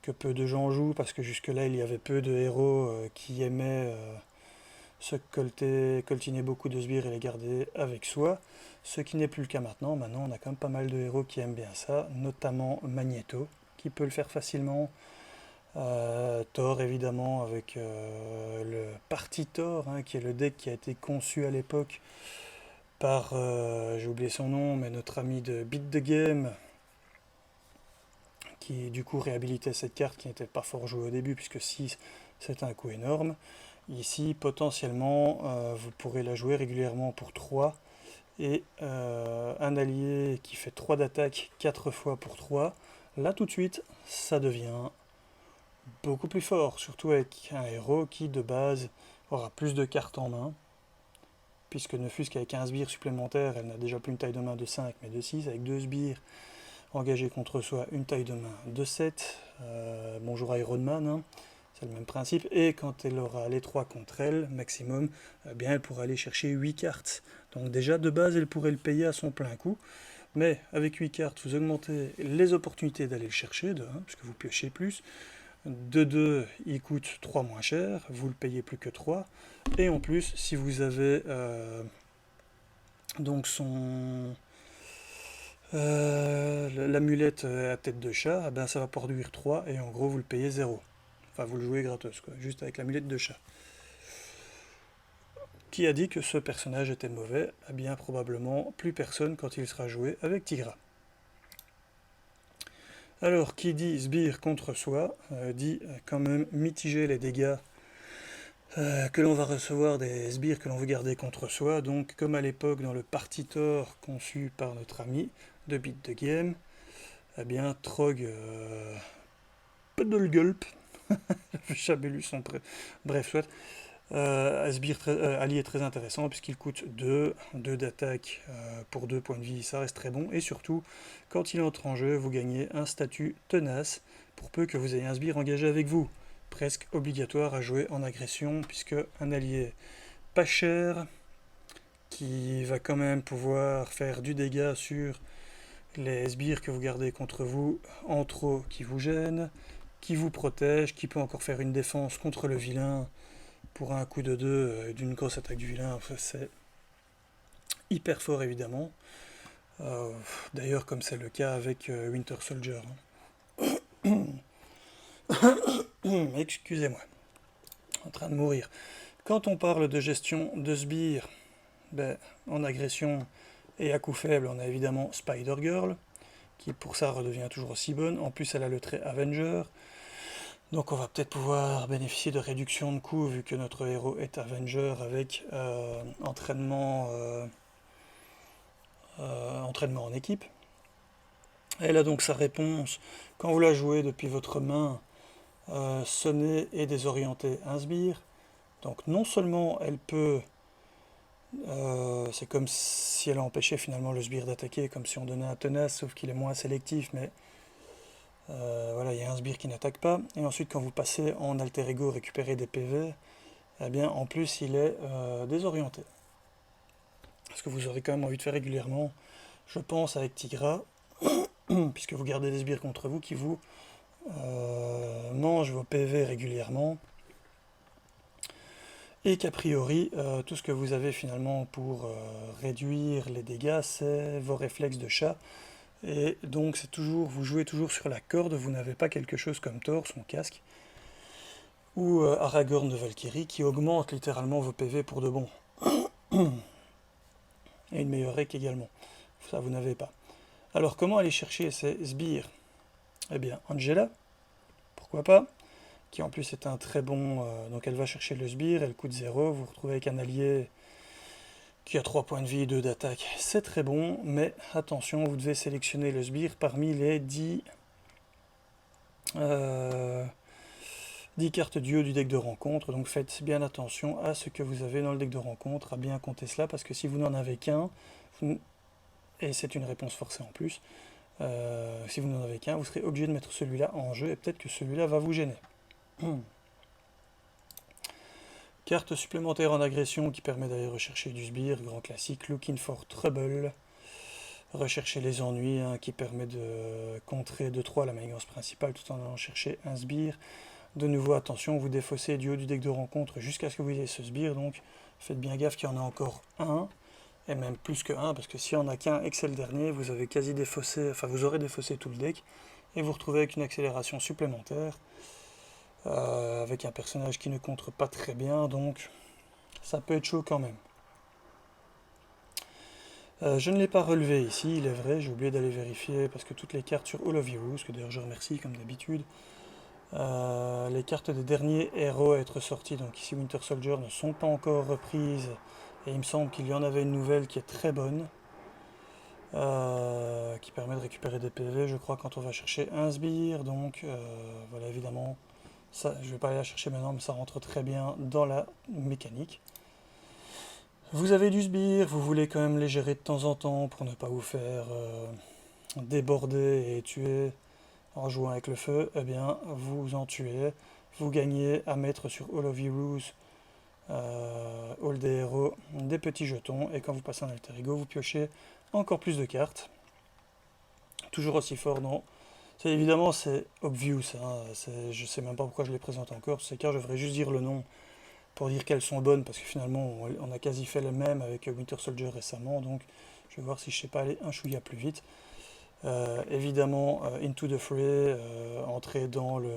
A: que peu de gens jouent, parce que jusque-là il y avait peu de héros qui aimaient se coltiner beaucoup de sbires et les garder avec soi, ce qui n'est plus le cas maintenant. Maintenant on a quand même pas mal de héros qui aiment bien ça, notamment Magneto, qui peut le faire facilement. Thor évidemment avec le Party Thor, qui est le deck qui a été conçu à l'époque par, j'ai oublié son nom, mais notre ami de Beat the Game, qui du coup réhabilitait cette carte qui n'était pas fort jouée au début, puisque 6 c'est un coût énorme. Ici potentiellement vous pourrez la jouer régulièrement pour 3, et un allié qui fait 3 d'attaque 4 fois pour 3, là tout de suite ça devient beaucoup plus fort, surtout avec un héros qui de base aura plus de cartes en main, puisque ne fût-ce qu'avec un sbire supplémentaire, elle n'a déjà plus une taille de main de 5 mais de 6, avec 2 sbires engagés contre soi, une taille de main de 7. Bonjour Iron Man, c'est le même principe, et quand elle aura les 3 contre elle, maximum, elle pourra aller chercher 8 cartes. Donc déjà de base elle pourrait le payer à son plein coût, mais avec 8 cartes vous augmentez les opportunités d'aller le chercher, de 1, puisque vous piochez plus. De 2, il coûte 3 moins cher, vous le payez plus que 3. Et en plus, si vous avez donc l'amulette à tête de chat, ça va produire 3 et en gros vous le payez 0. Enfin vous le jouez gratos, juste avec l'amulette de chat. Qui a dit que ce personnage était mauvais? Probablement plus personne quand il sera joué avec Tigra. Alors, qui dit sbire contre soi, dit quand même mitiger les dégâts que l'on va recevoir des sbires que l'on veut garder contre soi. Donc, comme à l'époque dans le Party Thor conçu par notre ami de Beat the Game, Trog Puddlegulp. J'ai jamais lu son bref, soit. Sbire allié très intéressant puisqu'il coûte 2 d'attaque pour 2 points de vie, ça reste très bon. Et surtout, quand il entre en jeu, vous gagnez un statut tenace pour peu que vous ayez un sbire engagé avec vous. Presque obligatoire à jouer en agression puisque un allié pas cher qui va quand même pouvoir faire du dégât sur les sbires que vous gardez contre vous en trop qui vous gênent, qui vous protège, qui peut encore faire une défense contre le vilain pour un coup de 2 d'une grosse attaque du vilain, c'est hyper fort évidemment. D'ailleurs comme c'est le cas avec Winter Soldier. Excusez-moi, en train de mourir. Quand on parle de gestion de sbires, en agression et à coup faible, on a évidemment Spider-Girl, qui pour ça redevient toujours aussi bonne. En plus elle a le trait Avenger. Donc on va peut-être pouvoir bénéficier de réduction de coûts vu que notre héros est Avenger avec entraînement en équipe. Elle a donc sa réponse quand vous la jouez depuis votre main, sonner et désorienter un sbire. Donc non seulement elle peut, c'est comme si elle empêchait finalement le sbire d'attaquer, comme si on donnait un tenace, sauf qu'il est moins sélectif, mais voilà, il y a un sbire qui n'attaque pas. Et ensuite, quand vous passez en alter ego récupérer des PV, eh bien, en plus, il est désorienté. Ce que vous aurez quand même envie de faire régulièrement, je pense, avec Tigra, puisque vous gardez des sbires contre vous qui vous mangent vos PV régulièrement. Et qu'a priori, tout ce que vous avez finalement pour réduire les dégâts, c'est vos réflexes de chat. Et donc c'est toujours, vous jouez toujours sur la corde, vous n'avez pas quelque chose comme Thor, son casque, ou Aragorn de Valkyrie qui augmente littéralement vos PV pour de bon. Et une meilleure rec également. Ça vous n'avez pas. Alors comment aller chercher ces sbires? Eh bien Angela, pourquoi pas, qui en plus est un très bon... donc elle va chercher le sbire, elle coûte 0, vous vous retrouvez avec un allié qui a 3 points de vie, 2 d'attaque, c'est très bon, mais attention, vous devez sélectionner le sbire parmi les 10 cartes du haut du deck de rencontre, donc faites bien attention à ce que vous avez dans le deck de rencontre, à bien compter cela, parce que si vous n'en avez qu'un, et c'est une réponse forcée en plus, si vous n'en avez qu'un, vous serez obligé de mettre celui-là en jeu, et peut-être que celui-là va vous gêner. Carte supplémentaire en agression qui permet d'aller rechercher du sbire, grand classique, Looking for Trouble. Rechercher les ennuis, qui permet de contrer 2-3 la manigance principale tout en allant chercher un sbire. De nouveau, attention, vous défaussez du haut du deck de rencontre jusqu'à ce que vous ayez ce sbire, donc faites bien gaffe qu'il y en a encore un, et même plus que un, parce que s'il n'y en a qu'un et que c'est le dernier, vous avez quasi défaussé, enfin vous aurez défaussé tout le deck, et vous retrouvez avec une accélération supplémentaire. Avec un personnage qui ne contre pas très bien, donc ça peut être chaud quand même. Je ne l'ai pas relevé ici, il est vrai, j'ai oublié d'aller vérifier, parce que toutes les cartes sur All of Heroes, que d'ailleurs je remercie comme d'habitude, les cartes des derniers héros à être sortis, donc ici Winter Soldier, ne sont pas encore reprises, et il me semble qu'il y en avait une nouvelle qui est très bonne, qui permet de récupérer des PV, je crois, quand on va chercher un sbire, donc voilà, évidemment. Ça, je ne vais pas aller la chercher maintenant, mais ça rentre très bien dans la mécanique. Vous avez du sbire, vous voulez quand même les gérer de temps en temps pour ne pas vous faire déborder et tuer en jouant avec le feu. Eh bien, vous en tuez. Vous gagnez à mettre sur All of Heroes, All des héros, des petits jetons. Et quand vous passez en alter ego, vous piochez encore plus de cartes. Toujours aussi fort, non? Évidemment, c'est obvious, je sais même pas pourquoi je les présente encore, ces cartes, je devrais juste dire le nom pour dire qu'elles sont bonnes, parce que finalement, on a quasi fait le même avec Winter Soldier récemment, donc je vais voir si je sais pas aller un chouïa plus vite. Évidemment, Into the Fray, entrer dans le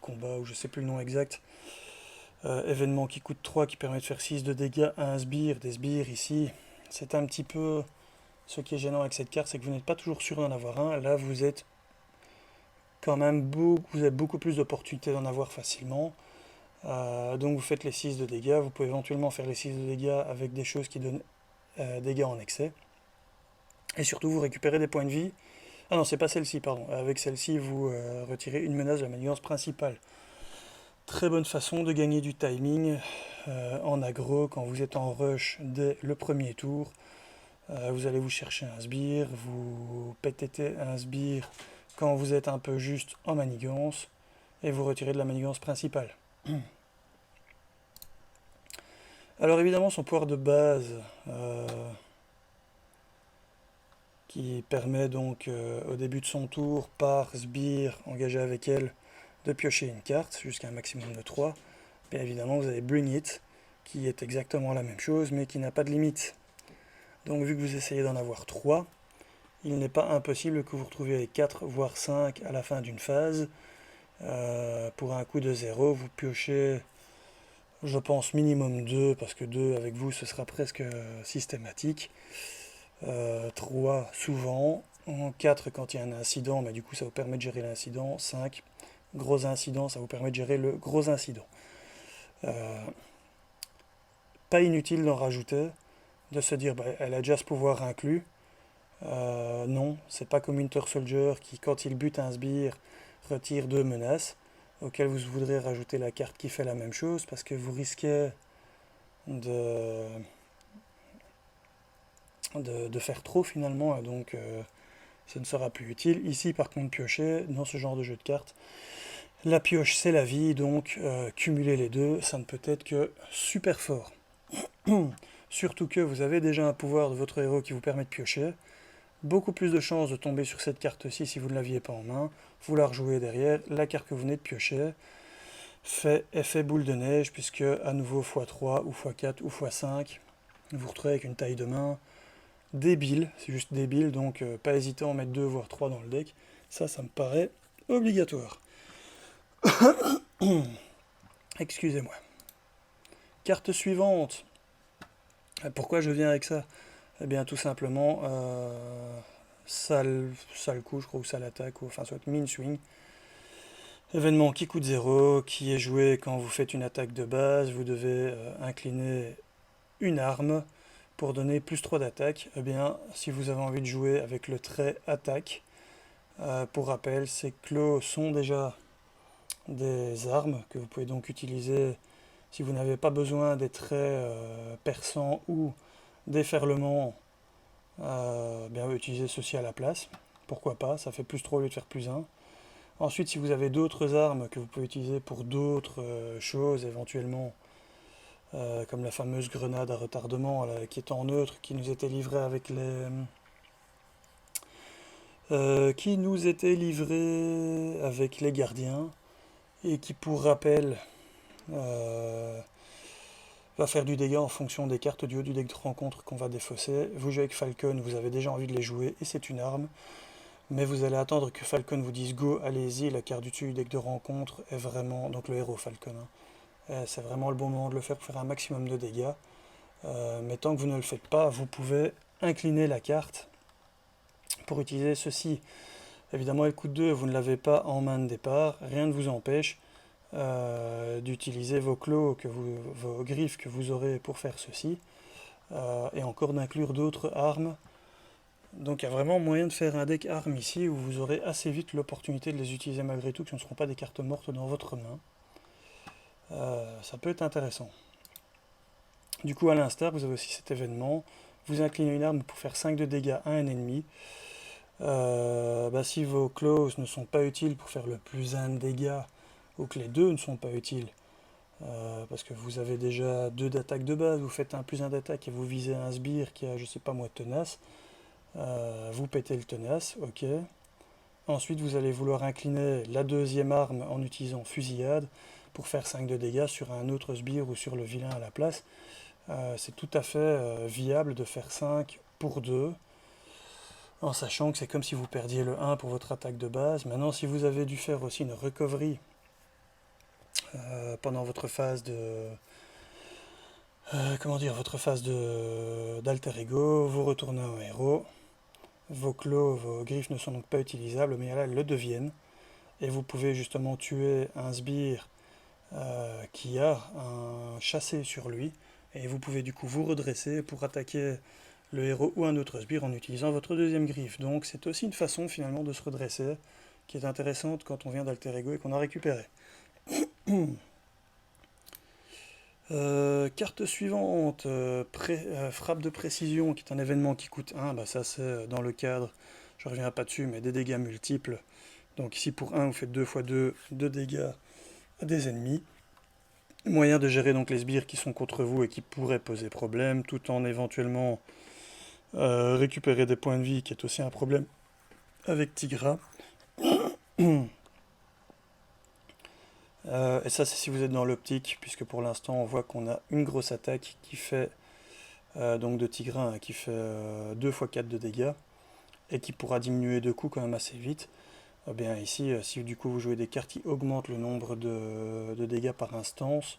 A: combat, ou je sais plus le nom exact. Événement qui coûte 3, qui permet de faire 6 de dégâts à un sbire, des sbires ici, c'est un petit peu... Ce qui est gênant avec cette carte, c'est que vous n'êtes pas toujours sûr d'en avoir un. Là, vous êtes quand même vous avez beaucoup plus d'opportunités d'en avoir facilement. Donc vous faites les 6 de dégâts. Vous pouvez éventuellement faire les 6 de dégâts avec des choses qui donnent dégâts en excès. Et surtout, vous récupérez des points de vie Ah non, c'est pas celle-ci, pardon. Avec celle-ci, vous retirez une menace de la manigance principale. Très bonne façon de gagner du timing en aggro quand vous êtes en rush dès le premier tour. Vous allez vous chercher un sbire, vous pétez un sbire quand vous êtes un peu juste en manigance et vous retirez de la manigance principale. Alors évidemment son pouvoir de base qui permet donc au début de son tour par sbire engagé avec elle de piocher une carte jusqu'à un maximum de 3. Bien évidemment vous avez Bring It qui est exactement la même chose mais qui n'a pas de limite. Donc vu que vous essayez d'en avoir 3, il n'est pas impossible que vous retrouviez avec 4 voire 5 à la fin d'une phase. Pour un coût de 0, vous piochez, je pense, minimum 2, parce que 2 avec vous, ce sera presque systématique. 3 souvent. 4 quand il y a un incident, mais du coup ça vous permet de gérer l'incident. 5, gros incident, ça vous permet de gérer le gros incident. Pas inutile d'en rajouter, de se dire, bah, elle a déjà ce pouvoir inclus. Non, c'est pas comme Winter Soldier qui, quand il bute un sbire, retire 2 menaces, auquel vous voudrez rajouter la carte qui fait la même chose, parce que vous risquez de faire trop finalement, et donc ça ne sera plus utile. Ici par contre piocher, dans ce genre de jeu de cartes, la pioche c'est la vie, donc cumuler les deux, ça ne peut être que super fort. Surtout que vous avez déjà un pouvoir de votre héros qui vous permet de piocher, beaucoup plus de chances de tomber sur cette carte-ci si vous ne l'aviez pas en main, vous la rejouez derrière, la carte que vous venez de piocher fait effet boule de neige, puisque à nouveau x3 ou x4 ou x5, vous vous retrouvez avec une taille de main débile, c'est juste débile, donc pas hésiter à en mettre 2 voire 3 dans le deck, ça me paraît obligatoire. Excusez-moi. Carte suivante. Pourquoi je viens avec ça? Eh bien tout simplement, sale coup je crois, ou sale attaque, ou enfin soit min swing. Événement qui coûte 0, qui est joué quand vous faites une attaque de base, vous devez incliner une arme pour donner plus 3 d'attaque. Eh bien, si vous avez envie de jouer avec le trait attaque, pour rappel, ces claws sont déjà des armes que vous pouvez donc utiliser si vous n'avez pas besoin des traits perçants ou déferlements. Bien, utiliser ceci à la place. Pourquoi pas, ça fait plus 3 au lieu de faire plus 1. Ensuite, si vous avez d'autres armes que vous pouvez utiliser pour d'autres choses, éventuellement, comme la fameuse grenade à retardement là, qui est en neutre, qui nous était livrée avec les... qui nous était livrée avec les gardiens, et qui, pour rappel, va faire du dégât en fonction des cartes du haut du deck de rencontre qu'on va défausser. Vous jouez avec Falcon, vous avez déjà envie de les jouer, et c'est une arme. Mais vous allez attendre que Falcon vous dise go, allez-y, la carte du dessus du deck de rencontre est vraiment, donc le héros Falcon, hein, c'est vraiment le bon moment de le faire pour faire un maximum de dégâts. Mais tant que vous ne le faites pas, vous pouvez incliner la carte pour utiliser ceci. Évidemment, elle coûte 2, vous ne l'avez pas en main de départ, rien ne vous empêche d'utiliser vos claws, vos griffes que vous aurez pour faire ceci, et encore d'inclure d'autres armes. Donc il y a vraiment moyen de faire un deck armes ici où vous aurez assez vite l'opportunité de les utiliser malgré tout, que ce ne seront pas des cartes mortes dans votre main. Ça peut être intéressant. Du coup, à l'instar, vous avez aussi cet événement. Vous inclinez une arme pour faire 5 de dégâts à un ennemi. Si vos claws ne sont pas utiles pour faire le plus 1 de dégâts, ou que les deux ne sont pas utiles, parce que vous avez déjà 2 d'attaque de base, vous faites un plus 1 d'attaque et vous visez un sbire qui a, je sais pas moi, tenace, vous pétez le tenace, ok. Ensuite, vous allez vouloir incliner la deuxième arme en utilisant fusillade pour faire 5 de dégâts sur un autre sbire ou sur le vilain à la place. C'est tout à fait viable de faire 5 pour 2, en sachant que c'est comme si vous perdiez le 1 pour votre attaque de base. Maintenant, si vous avez dû faire aussi une recovery pendant votre phase de... votre phase d'alter ego, vous retournez en héros. Vos claws, vos griffes ne sont donc pas utilisables, mais là elles le deviennent. Et vous pouvez justement tuer un sbire qui a un chassé sur lui. Et vous pouvez du coup vous redresser pour attaquer le héros ou un autre sbire en utilisant votre deuxième griffe. Donc c'est aussi une façon finalement de se redresser, qui est intéressante quand on vient d'Alter Ego et qu'on a récupéré. Carte suivante, frappe de précision, qui est un événement qui coûte 1, bah ça c'est dans le cadre, je ne reviens pas dessus, mais des dégâts multiples. Donc ici pour 1, vous faites 2 x 2 de dégâts à des ennemis. Moyen de gérer donc les sbires qui sont contre vous et qui pourraient poser problème, tout en éventuellement récupérer des points de vie, qui est aussi un problème avec Tigra. Et ça c'est si vous êtes dans l'optique, puisque pour l'instant on voit qu'on a une grosse attaque qui fait donc de Tigrin, qui fait 2 x 4 de dégâts, et qui pourra diminuer de coups quand même assez vite. Bien ici, si du coup vous jouez des cartes qui augmentent le nombre de dégâts par instance,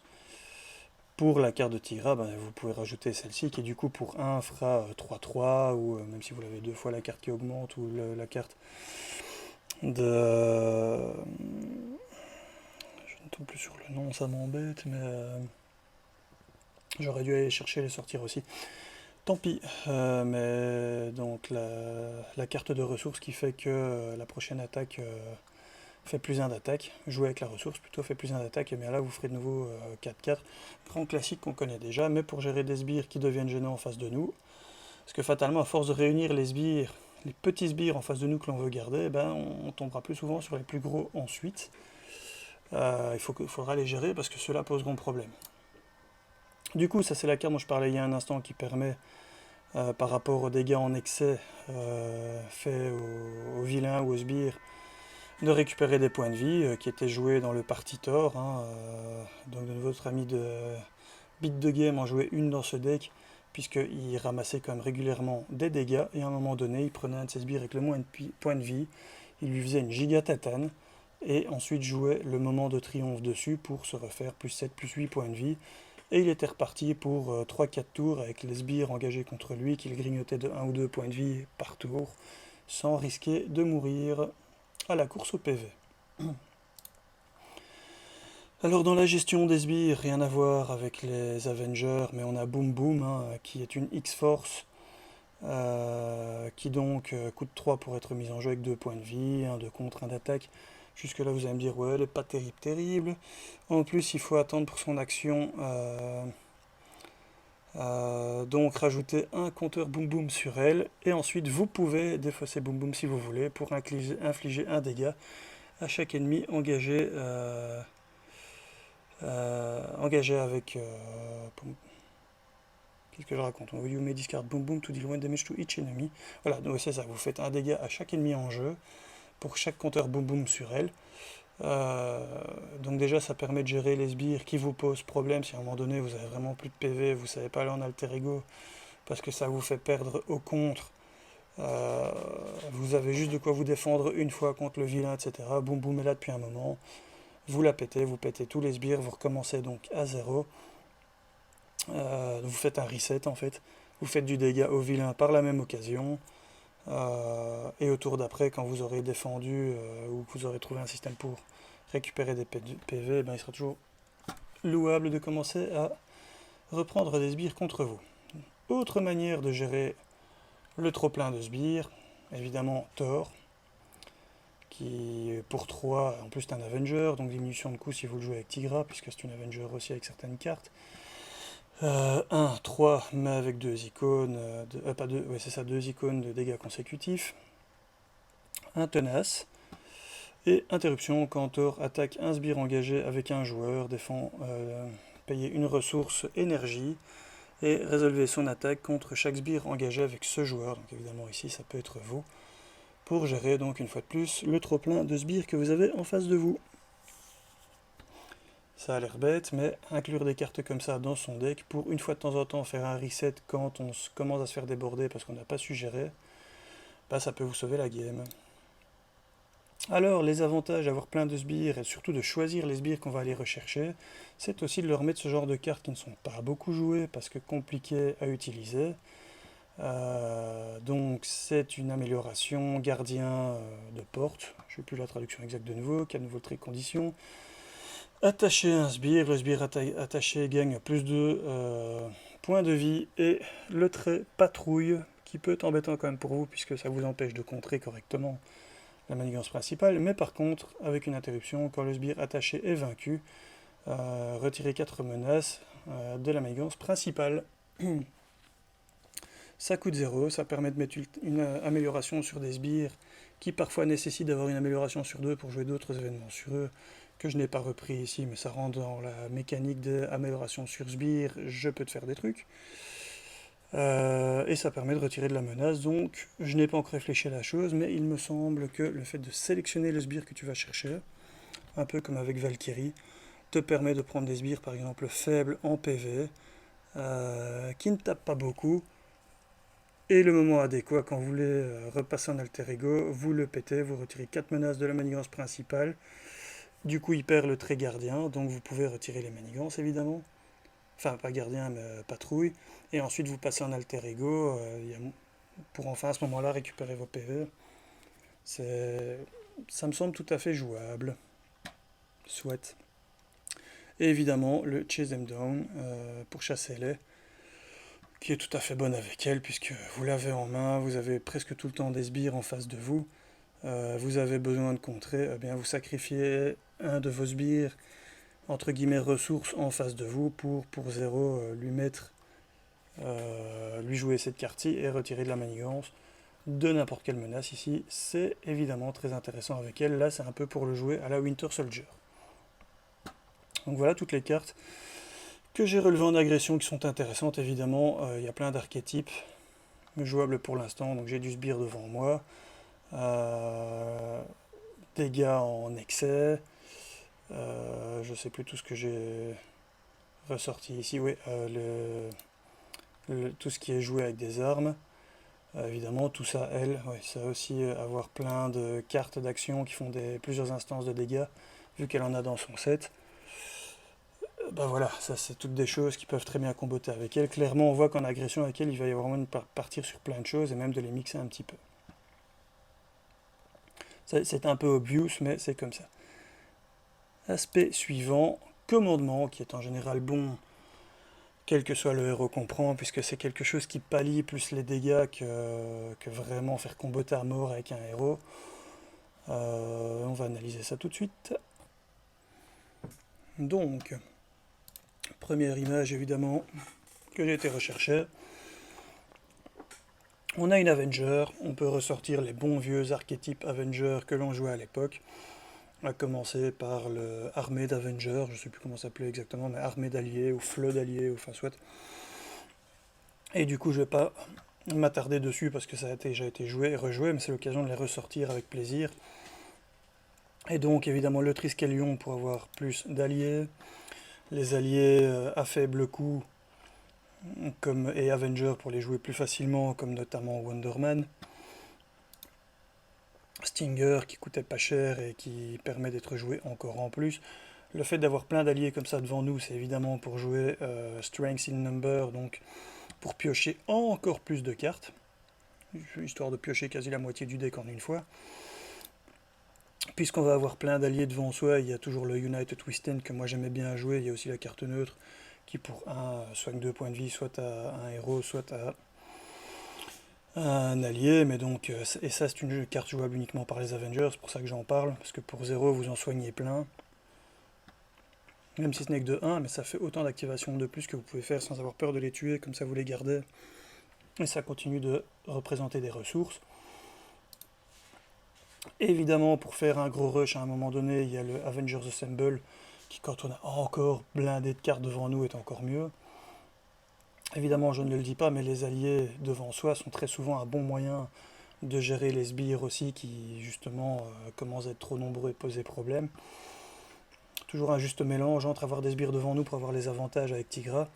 A: pour la carte de Tigra, ben, vous pouvez rajouter celle-ci qui du coup pour 1 fera 3-3, ou même si vous l'avez 2 fois la carte qui augmente, ou la carte de... je ne tombe plus sur le nom, ça m'embête, mais j'aurais dû aller chercher et les sortir aussi. Tant pis, mais donc la carte de ressources qui fait que la prochaine attaque fait plus 1 d'attaque, jouer avec la ressource plutôt fait plus 1 d'attaque, et bien là vous ferez de nouveau 4-4, grand classique qu'on connaît déjà, mais pour gérer des sbires qui deviennent gênants en face de nous, parce que fatalement à force de réunir les sbires, les petits sbires en face de nous que l'on veut garder, ben, on tombera plus souvent sur les plus gros ensuite. Il faudra les gérer parce que ceux-là poseront problème. Du coup, ça c'est la carte dont je parlais il y a un instant qui permet, par rapport aux dégâts en excès faits aux vilains ou aux sbires, de récupérer des points de vie qui étaient joués dans le party Thor. Donc votre ami de Beat the Game en jouait une dans ce deck, puisqu'il ramassait quand même régulièrement des dégâts, et à un moment donné, il prenait un de ses sbires avec le moins de points de vie, il lui faisait une giga tatane, et ensuite jouait le moment de triomphe dessus pour se refaire plus 7, plus 8 points de vie, et il était reparti pour 3-4 tours avec les sbires engagés contre lui, qu'il grignotait de 1 ou 2 points de vie par tour, sans risquer de mourir à la course au PV. Alors dans la gestion des sbires, rien à voir avec les Avengers, mais on a Boom Boom, qui est une X-Force, qui donc coûte 3 pour être mise en jeu avec 2 points de vie, 1 de contre, 1 d'attaque. Jusque là vous allez me dire, ouais, elle est pas terrible. En plus il faut attendre pour son action, donc rajouter un compteur Boom Boom sur elle, et ensuite vous pouvez défausser Boom Boom si vous voulez, pour infliger un dégât à chaque ennemi engagé, avec... qu'est-ce que je raconte? You may discard Boom Boom to deal 1 damage to each enemy. Voilà, donc c'est ça, vous faites un dégât à chaque ennemi en jeu, pour chaque compteur Boom Boom sur elle. Donc déjà ça permet de gérer les sbires qui vous posent problème si à un moment donné vous avez vraiment plus de PV, vous savez pas aller en alter ego, parce que ça vous fait perdre au contre. Vous avez juste de quoi vous défendre une fois contre le vilain, etc. Boom Boom est là depuis un moment. Vous la pétez, vous pétez tous les sbires, vous recommencez donc à 0. Vous faites un reset en fait. Vous faites du dégât au vilain par la même occasion. Et au tour d'après, quand vous aurez défendu ou que vous aurez trouvé un système pour récupérer des PV, ben, il sera toujours louable de commencer à reprendre des sbires contre vous. Autre manière de gérer le trop-plein de sbires, évidemment Thor, qui pour 3, en plus c'est un Avenger, donc diminution de coût si vous le jouez avec Tigra, puisque c'est une Avenger aussi avec certaines cartes. 1, 3, mais avec 2 icônes, pas deux, ouais, c'est ça, 2 icônes de dégâts consécutifs. Un tenace. Et interruption, quand Thor attaque un sbire engagé avec un joueur, défend, payer une ressource énergie, et résolvez son attaque contre chaque sbire engagé avec ce joueur. Donc évidemment ici ça peut être vous, pour gérer donc une fois de plus le trop-plein de sbires que vous avez en face de vous. Ça a l'air bête, mais inclure des cartes comme ça dans son deck pour une fois de temps en temps faire un reset quand on commence à se faire déborder parce qu'on n'a pas su gérer, bah ça peut vous sauver la game. Alors les avantages d'avoir plein de sbires et surtout de choisir les sbires qu'on va aller rechercher, c'est aussi de leur mettre ce genre de cartes qui ne sont pas beaucoup jouées parce que compliquées à utiliser. Donc c'est une amélioration gardien de porte, je ne sais plus la traduction exacte de nouveau, qui a de nouveau trait condition. Attacher un sbire, le sbire attaché gagne plus 2 point de vie et le trait patrouille, qui peut être embêtant quand même pour vous, puisque ça vous empêche de contrer correctement la manigance principale, mais par contre, avec une interruption, quand le sbire attaché est vaincu, retirez 4 menaces de la manigance principale. Ça coûte 0, ça permet de mettre une amélioration sur des sbires qui parfois nécessitent d'avoir une amélioration sur 2 pour jouer d'autres événements sur eux, que je n'ai pas repris ici, mais ça rentre dans la mécanique d'amélioration sur sbire, je peux te faire des trucs. Et ça permet de retirer de la menace, donc je n'ai pas encore réfléchi à la chose, mais il me semble que le fait de sélectionner le sbire que tu vas chercher, un peu comme avec Valkyrie, te permet de prendre des sbires par exemple faibles en PV, qui ne tapent pas beaucoup, et le moment adéquat, quand vous voulez repasser en alter ego, vous le pétez, vous retirez 4 menaces de la manigance principale, du coup il perd le trait gardien, donc vous pouvez retirer les manigances évidemment, enfin pas gardien mais patrouille, et ensuite vous passez en alter ego pour enfin à ce moment-là récupérer vos PV. Ça me semble tout à fait jouable. Soit. Et évidemment le Chase Them Down pour chasser les, qui est tout à fait bonne avec elle, puisque vous l'avez en main, vous avez presque tout le temps des sbires en face de vous, vous avez besoin de contrer, eh bien vous sacrifiez un de vos sbires, entre guillemets ressources, en face de vous pour 0 lui mettre, lui jouer cette carte-ci et retirer de la manigance de n'importe quelle menace ici. C'est évidemment très intéressant avec elle, là c'est un peu pour le jouer à la Winter Soldier. Donc voilà toutes les cartes que j'ai relevées en agression qui sont intéressantes évidemment. Il y a plein d'archétypes jouables pour l'instant, donc j'ai du sbire devant moi, dégâts en excès, je sais plus tout ce que j'ai ressorti ici, oui, tout ce qui est joué avec des armes, évidemment tout ça elle, ouais, ça aussi avoir plein de cartes d'action qui font plusieurs instances de dégâts, vu qu'elle en a dans son set. Ben voilà, ça c'est toutes des choses qui peuvent très bien comboter avec elle. Clairement on voit qu'en agression avec elle il va y avoir vraiment partir sur plein de choses et même de les mixer un petit peu. C'est un peu obvious mais c'est comme ça. Aspect suivant, commandement, qui est en général bon quel que soit le héros qu'on prend, puisque c'est quelque chose qui pallie plus les dégâts que vraiment faire comboter à mort avec un héros. On va analyser ça tout de suite. Donc, première image évidemment que j'ai été rechercher. On a une Avenger, on peut ressortir les bons vieux archétypes Avenger que l'on jouait à l'époque, à commencer par l'armée d'Avengers, je ne sais plus comment ça s'appelait exactement, mais armée d'alliés ou flot d'alliés, ou enfin soit. Et du coup je ne vais pas m'attarder dessus parce que ça a déjà été joué et rejoué, mais c'est l'occasion de les ressortir avec plaisir. Et donc évidemment le Triskelion pour avoir plus d'alliés, les alliés à faible coût et Avenger pour les jouer plus facilement, comme notamment Wonder Man. Stinger qui coûtait pas cher et qui permet d'être joué encore en plus. Le fait d'avoir plein d'alliés comme ça devant nous, c'est évidemment pour jouer Strength in Number, donc pour piocher encore plus de cartes, histoire de piocher quasi la moitié du deck en une fois. Puisqu'on va avoir plein d'alliés devant soi, il y a toujours le United Twist-End que moi j'aimais bien jouer, il y a aussi la carte neutre qui pour 1 soigne 2 points de vie, soit à un héros, soit à un allié, mais donc, et ça c'est une carte jouable uniquement par les Avengers, c'est pour ça que j'en parle, parce que pour 0 vous en soignez plein, même si ce n'est que de 1, mais ça fait autant d'activations de plus que vous pouvez faire sans avoir peur de les tuer, comme ça vous les gardez, et ça continue de représenter des ressources. Évidemment, pour faire un gros rush à un moment donné, il y a le Avengers Assemble, qui quand on a encore blindé de cartes devant nous est encore mieux. Évidemment, je ne le dis pas, mais les alliés devant soi sont très souvent un bon moyen de gérer les sbires aussi, qui justement commencent à être trop nombreux et poser problème. Toujours un juste mélange entre avoir des sbires devant nous pour avoir les avantages avec Tigra,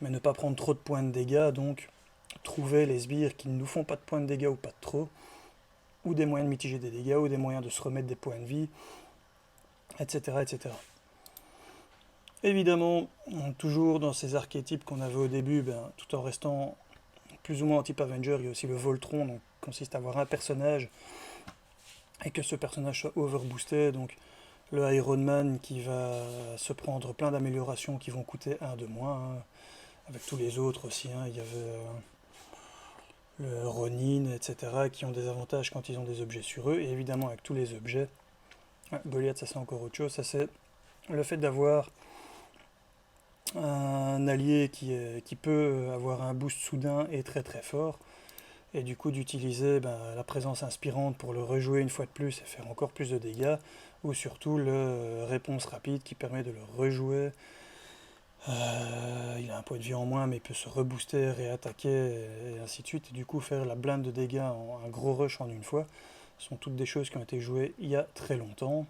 A: mais ne pas prendre trop de points de dégâts, donc trouver les sbires qui ne nous font pas de points de dégâts ou pas de trop, ou des moyens de mitiger des dégâts, ou des moyens de se remettre des points de vie, etc. etc. Évidemment, toujours dans ces archétypes qu'on avait au début, tout en restant plus ou moins en type Avenger, il y a aussi le Voltron, donc consiste à avoir un personnage et que ce personnage soit overboosté, donc le Iron Man qui va se prendre plein d'améliorations qui vont coûter 1 de moins, avec tous les autres aussi, hein. Il y avait le Ronin, etc., qui ont des avantages quand ils ont des objets sur eux, et évidemment avec tous les objets. Goliath, ça c'est encore autre chose, ça c'est le fait d'avoir un allié qui peut avoir un boost soudain et très très fort, et du coup d'utiliser la présence inspirante pour le rejouer une fois de plus et faire encore plus de dégâts, ou surtout le réponse rapide qui permet de le rejouer. Il a un point de vie en moins, mais il peut se rebooster, réattaquer, et ainsi de suite, et du coup faire la blinde de dégâts en un gros rush en une fois. Ce sont toutes des choses qui ont été jouées il y a très longtemps.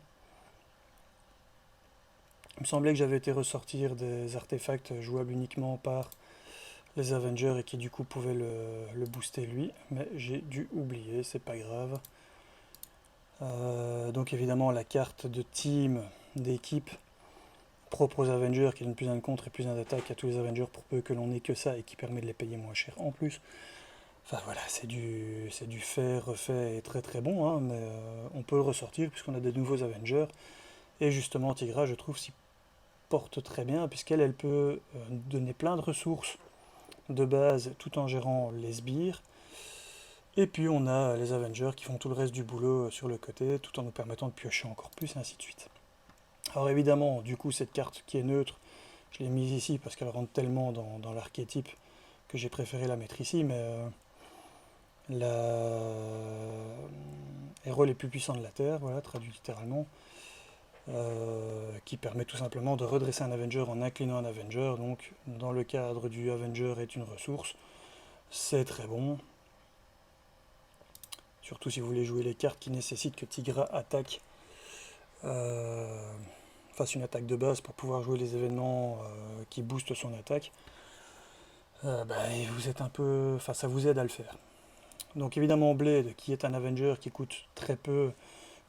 A: Il me semblait que j'avais été ressortir des artefacts jouables uniquement par les Avengers et qui du coup pouvaient le booster lui, mais j'ai dû oublier, c'est pas grave. Donc évidemment la carte de team, d'équipe, propre aux Avengers qui donne plus un de contre et plus un d'attaque à tous les Avengers pour peu que l'on ait que ça et qui permet de les payer moins cher en plus. Enfin voilà, c'est du fait, refait et très très bon, hein, mais on peut le ressortir puisqu'on a des nouveaux Avengers. Et justement Tigra, je trouve, s'y porte très bien puisqu'elle peut donner plein de ressources de base tout en gérant les sbires. Et puis on a les Avengers qui font tout le reste du boulot sur le côté tout en nous permettant de piocher encore plus et ainsi de suite. Alors évidemment, du coup, cette carte qui est neutre, je l'ai mise ici parce qu'elle rentre tellement dans l'archétype que j'ai préféré la mettre ici, mais la héros les plus puissants de la Terre, voilà, traduit littéralement, qui permet tout simplement de redresser un Avenger en inclinant un Avenger, donc dans le cadre du Avenger est une ressource, c'est très bon. Surtout si vous voulez jouer les cartes qui nécessitent que Tigra attaque, fasse une attaque de base pour pouvoir jouer les événements qui boostent son attaque. Vous êtes un peu, enfin ça vous aide à le faire. Donc évidemment Blade, qui est un Avenger qui coûte très peu,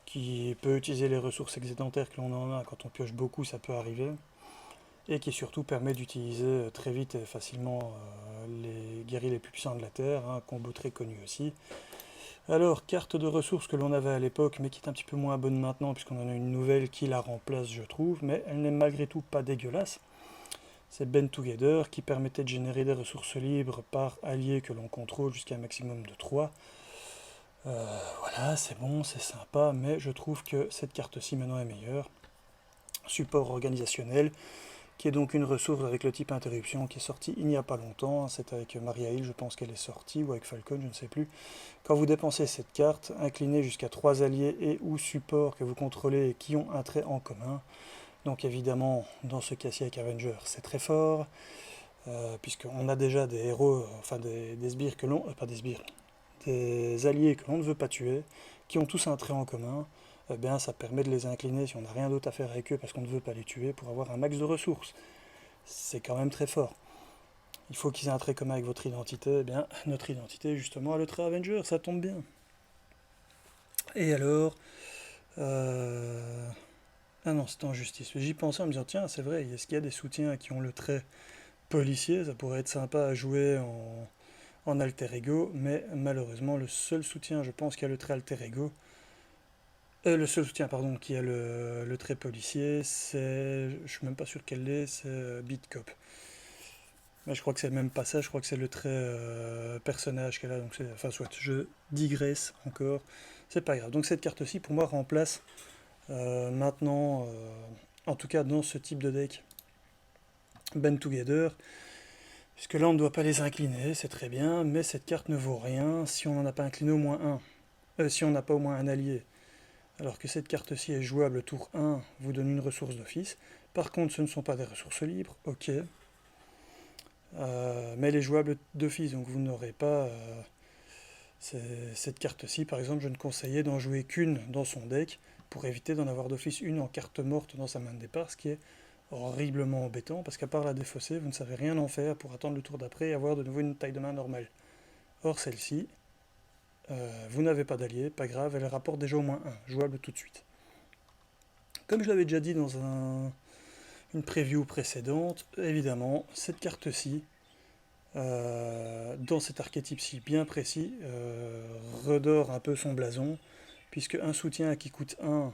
A: qui peut utiliser les ressources excédentaires que l'on en a quand on pioche beaucoup, ça peut arriver, et qui surtout permet d'utiliser très vite et facilement les guerriers les plus puissants de la Terre, un combo très connu aussi. Alors, carte de ressources que l'on avait à l'époque, mais qui est un petit peu moins bonne maintenant, puisqu'on en a une nouvelle qui la remplace, je trouve, mais elle n'est malgré tout pas dégueulasse. C'est Band Together, qui permettait de générer des ressources libres par allié que l'on contrôle jusqu'à un maximum de 3. Voilà, c'est bon, c'est sympa, mais je trouve que cette carte-ci maintenant est meilleure. Support organisationnel, qui est donc une ressource avec le type interruption, qui est sortie il n'y a pas longtemps. C'est avec Maria Hill, je pense qu'elle est sortie, ou avec Falcon, je ne sais plus. Quand vous dépensez cette carte, inclinez jusqu'à 3 alliés et ou supports que vous contrôlez et qui ont un trait en commun. Donc évidemment, dans ce cas-ci avec Avenger, c'est très fort, puisqu'on a déjà des héros, enfin des sbires que l'on... pas des sbires, des alliés que l'on ne veut pas tuer, qui ont tous un trait en commun. Eh bien, ça permet de les incliner si on n'a rien d'autre à faire avec eux parce qu'on ne veut pas les tuer pour avoir un max de ressources. C'est quand même très fort. Il faut qu'ils aient un trait commun avec votre identité. Eh bien, notre identité, justement, a le trait Avenger, ça tombe bien. Et alors... Ah non, c'était en justice. J'y pensais en me disant, tiens, c'est vrai, est-ce qu'il y a des soutiens qui ont le trait policier? Ça pourrait être sympa à jouer en alter ego, mais malheureusement, le seul soutien, je pense, qui a le trait alter ego, le seul soutien, pardon, qui a le trait policier, c'est, je suis même pas sûr qu'elle l'est, c'est Beat Cop. Mais je crois que c'est même pas ça, je crois que c'est le trait personnage qu'elle a, donc c'est, enfin soit, je digresse encore, c'est pas grave. Donc cette carte-ci, pour moi, remplace maintenant, en tout cas dans ce type de deck, Band Together, puisque là on ne doit pas les incliner, c'est très bien, mais cette carte ne vaut rien si on n'en a pas incliné au moins un, si on n'a pas au moins un allié. Alors que cette carte-ci est jouable tour 1, vous donne une ressource d'office. Par contre, ce ne sont pas des ressources libres, ok. Mais elle est jouable d'office, donc vous n'aurez pas... cette carte-ci, par exemple, je ne conseillais d'en jouer qu'une dans son deck, pour éviter d'en avoir d'office une en carte morte dans sa main de départ, ce qui est horriblement embêtant, parce qu'à part la défausser, vous ne savez rien en faire pour attendre le tour d'après et avoir de nouveau une taille de main normale. Or, celle-ci, vous n'avez pas d'allié, pas grave, elle rapporte déjà au moins un, jouable tout de suite. Comme je l'avais déjà dit dans une preview précédente, évidemment, cette carte-ci, dans cet archétype-ci bien précis, redore un peu son blason, puisque un soutien qui coûte 1,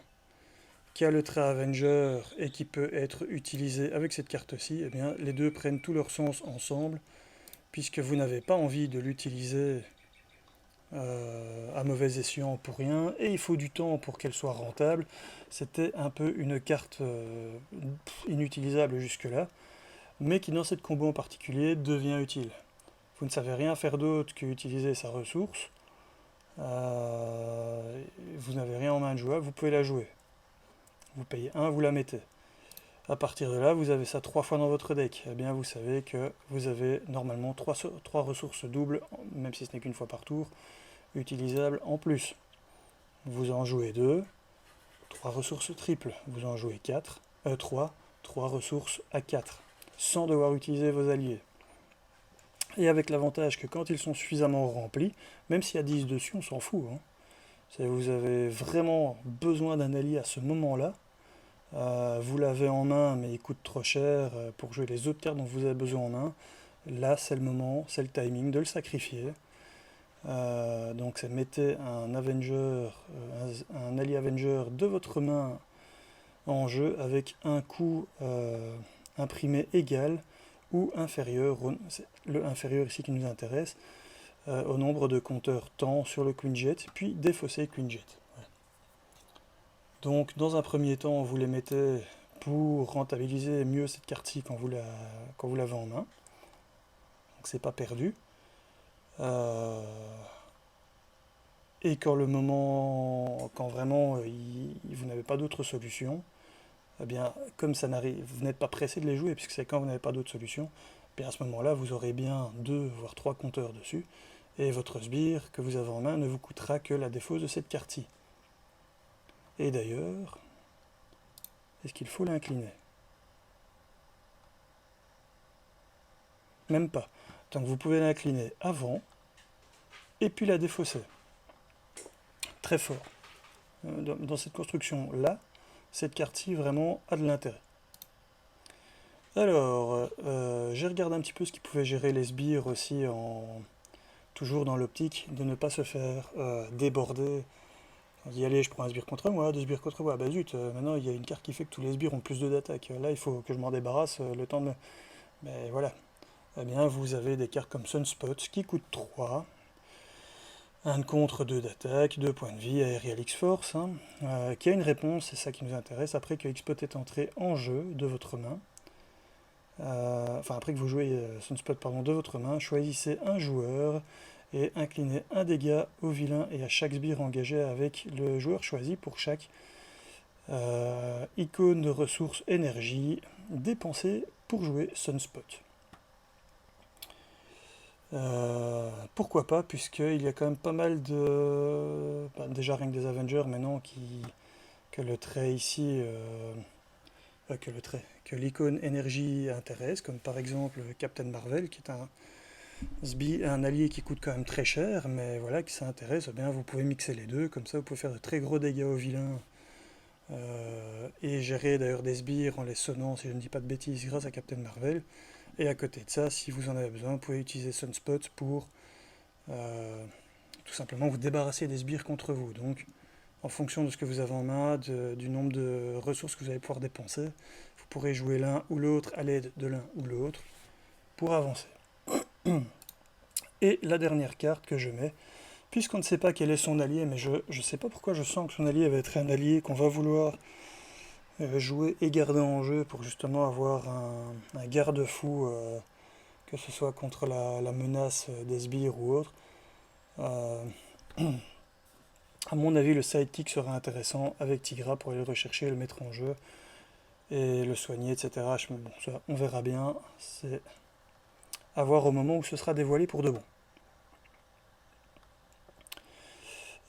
A: qui a le trait Avenger et qui peut être utilisé avec cette carte-ci, eh bien les deux prennent tout leur sens ensemble, puisque vous n'avez pas envie de l'utiliser à mauvais escient pour rien, et il faut du temps pour qu'elle soit rentable. C'était un peu une carte inutilisable jusque-là, mais qui dans cette combo en particulier devient utile. Vous ne savez rien faire d'autre qu'utiliser sa ressource, vous n'avez rien en main de jouable, vous pouvez la jouer. Vous payez 1, vous la mettez. À partir de là, vous avez ça 3 fois dans votre deck. Eh bien, vous savez que vous avez normalement 3 ressources doubles, même si ce n'est qu'une fois par tour, utilisables en plus. Vous en jouez 2, 3 ressources triples. Vous en jouez 3 ressources à 4, sans devoir utiliser vos alliés. Et avec l'avantage que quand ils sont suffisamment remplis, même s'il y a 10 dessus, on s'en fout. Hein. Vous avez vraiment besoin d'un allié à ce moment-là. Vous l'avez en main, mais il coûte trop cher pour jouer les autres cartes dont vous avez besoin en main. Là, c'est le moment, c'est le timing de le sacrifier. Donc, c'est mettez un Avenger, un allié Avenger de votre main en jeu avec un coût imprimé égal ou inférieur, c'est le inférieur ici qui nous intéresse, au nombre de compteurs temps sur le Queen Jet, puis défausser Queen Jet. Ouais. Donc dans un premier temps, vous les mettez pour rentabiliser mieux cette carte-ci quand vous l'avez en main. Donc c'est pas perdu. Et quand le moment, quand vraiment vous n'avez pas d'autre solution, eh bien, comme ça n'arrive, vous n'êtes pas pressé de les jouer, puisque c'est quand vous n'avez pas d'autre solution, eh bien à ce moment-là, vous aurez bien 2 voire 3 compteurs dessus, et votre sbire que vous avez en main ne vous coûtera que la défausse de cette carte-ci. Et d'ailleurs, est-ce qu'il faut l'incliner? Même pas. Donc vous pouvez l'incliner avant, et puis la défausser. Très fort. Dans cette construction-là, cette carte-ci vraiment a de l'intérêt. Alors, j'ai regardé un petit peu ce qui pouvait gérer les sbires aussi, toujours dans l'optique de ne pas se faire déborder. On dit allez, je prends un sbire contre moi, 2 sbires contre moi. Bah zut, maintenant il y a une carte qui fait que tous les sbires ont plus 2 d'attaque. Là, il faut que je m'en débarrasse le temps de... Mais voilà. Eh bien, vous avez des cartes comme Sunspot qui coûtent 3. 1 de contre, 2 d'attaque, 2 points de vie, Aerial X-Force, hein, qui a une réponse, c'est ça qui nous intéresse, après que X-Spot est entré en jeu de votre main. Enfin, après que vous jouez Sunspot de votre main, choisissez un joueur et inclinez un dégât au vilain et à chaque sbire engagé avec le joueur choisi pour chaque icône de ressources énergie dépensée pour jouer Sunspot. Pourquoi pas, puisqu'il y a quand même pas mal de... déjà rien que des Avengers maintenant que le trait ici... que l'icône énergie intéresse, comme par exemple Captain Marvel, qui est un allié qui coûte quand même très cher, mais voilà, qui s'intéresse, eh bien vous pouvez mixer les deux, comme ça vous pouvez faire de très gros dégâts aux vilains, et gérer d'ailleurs des sbires en les sonnant, si je ne dis pas de bêtises, grâce à Captain Marvel. Et à côté de ça, si vous en avez besoin, vous pouvez utiliser Sunspot pour tout simplement vous débarrasser des sbires contre vous. Donc, en fonction de ce que vous avez en main, du nombre de ressources que vous allez pouvoir dépenser, vous pourrez jouer l'un ou l'autre à l'aide de l'un ou l'autre pour avancer. Et la dernière carte que je mets, puisqu'on ne sait pas quel est son allié, mais je ne sais pas pourquoi je sens que son allié va être un allié qu'on va vouloir jouer et garder en jeu pour justement avoir un garde-fou, que ce soit contre la menace des sbires ou autre. À mon avis, le sidekick sera intéressant avec Tigra pour aller le rechercher, le mettre en jeu et le soigner, etc. Bon, ça, on verra bien. C'est à voir au moment où ce sera dévoilé pour de bon.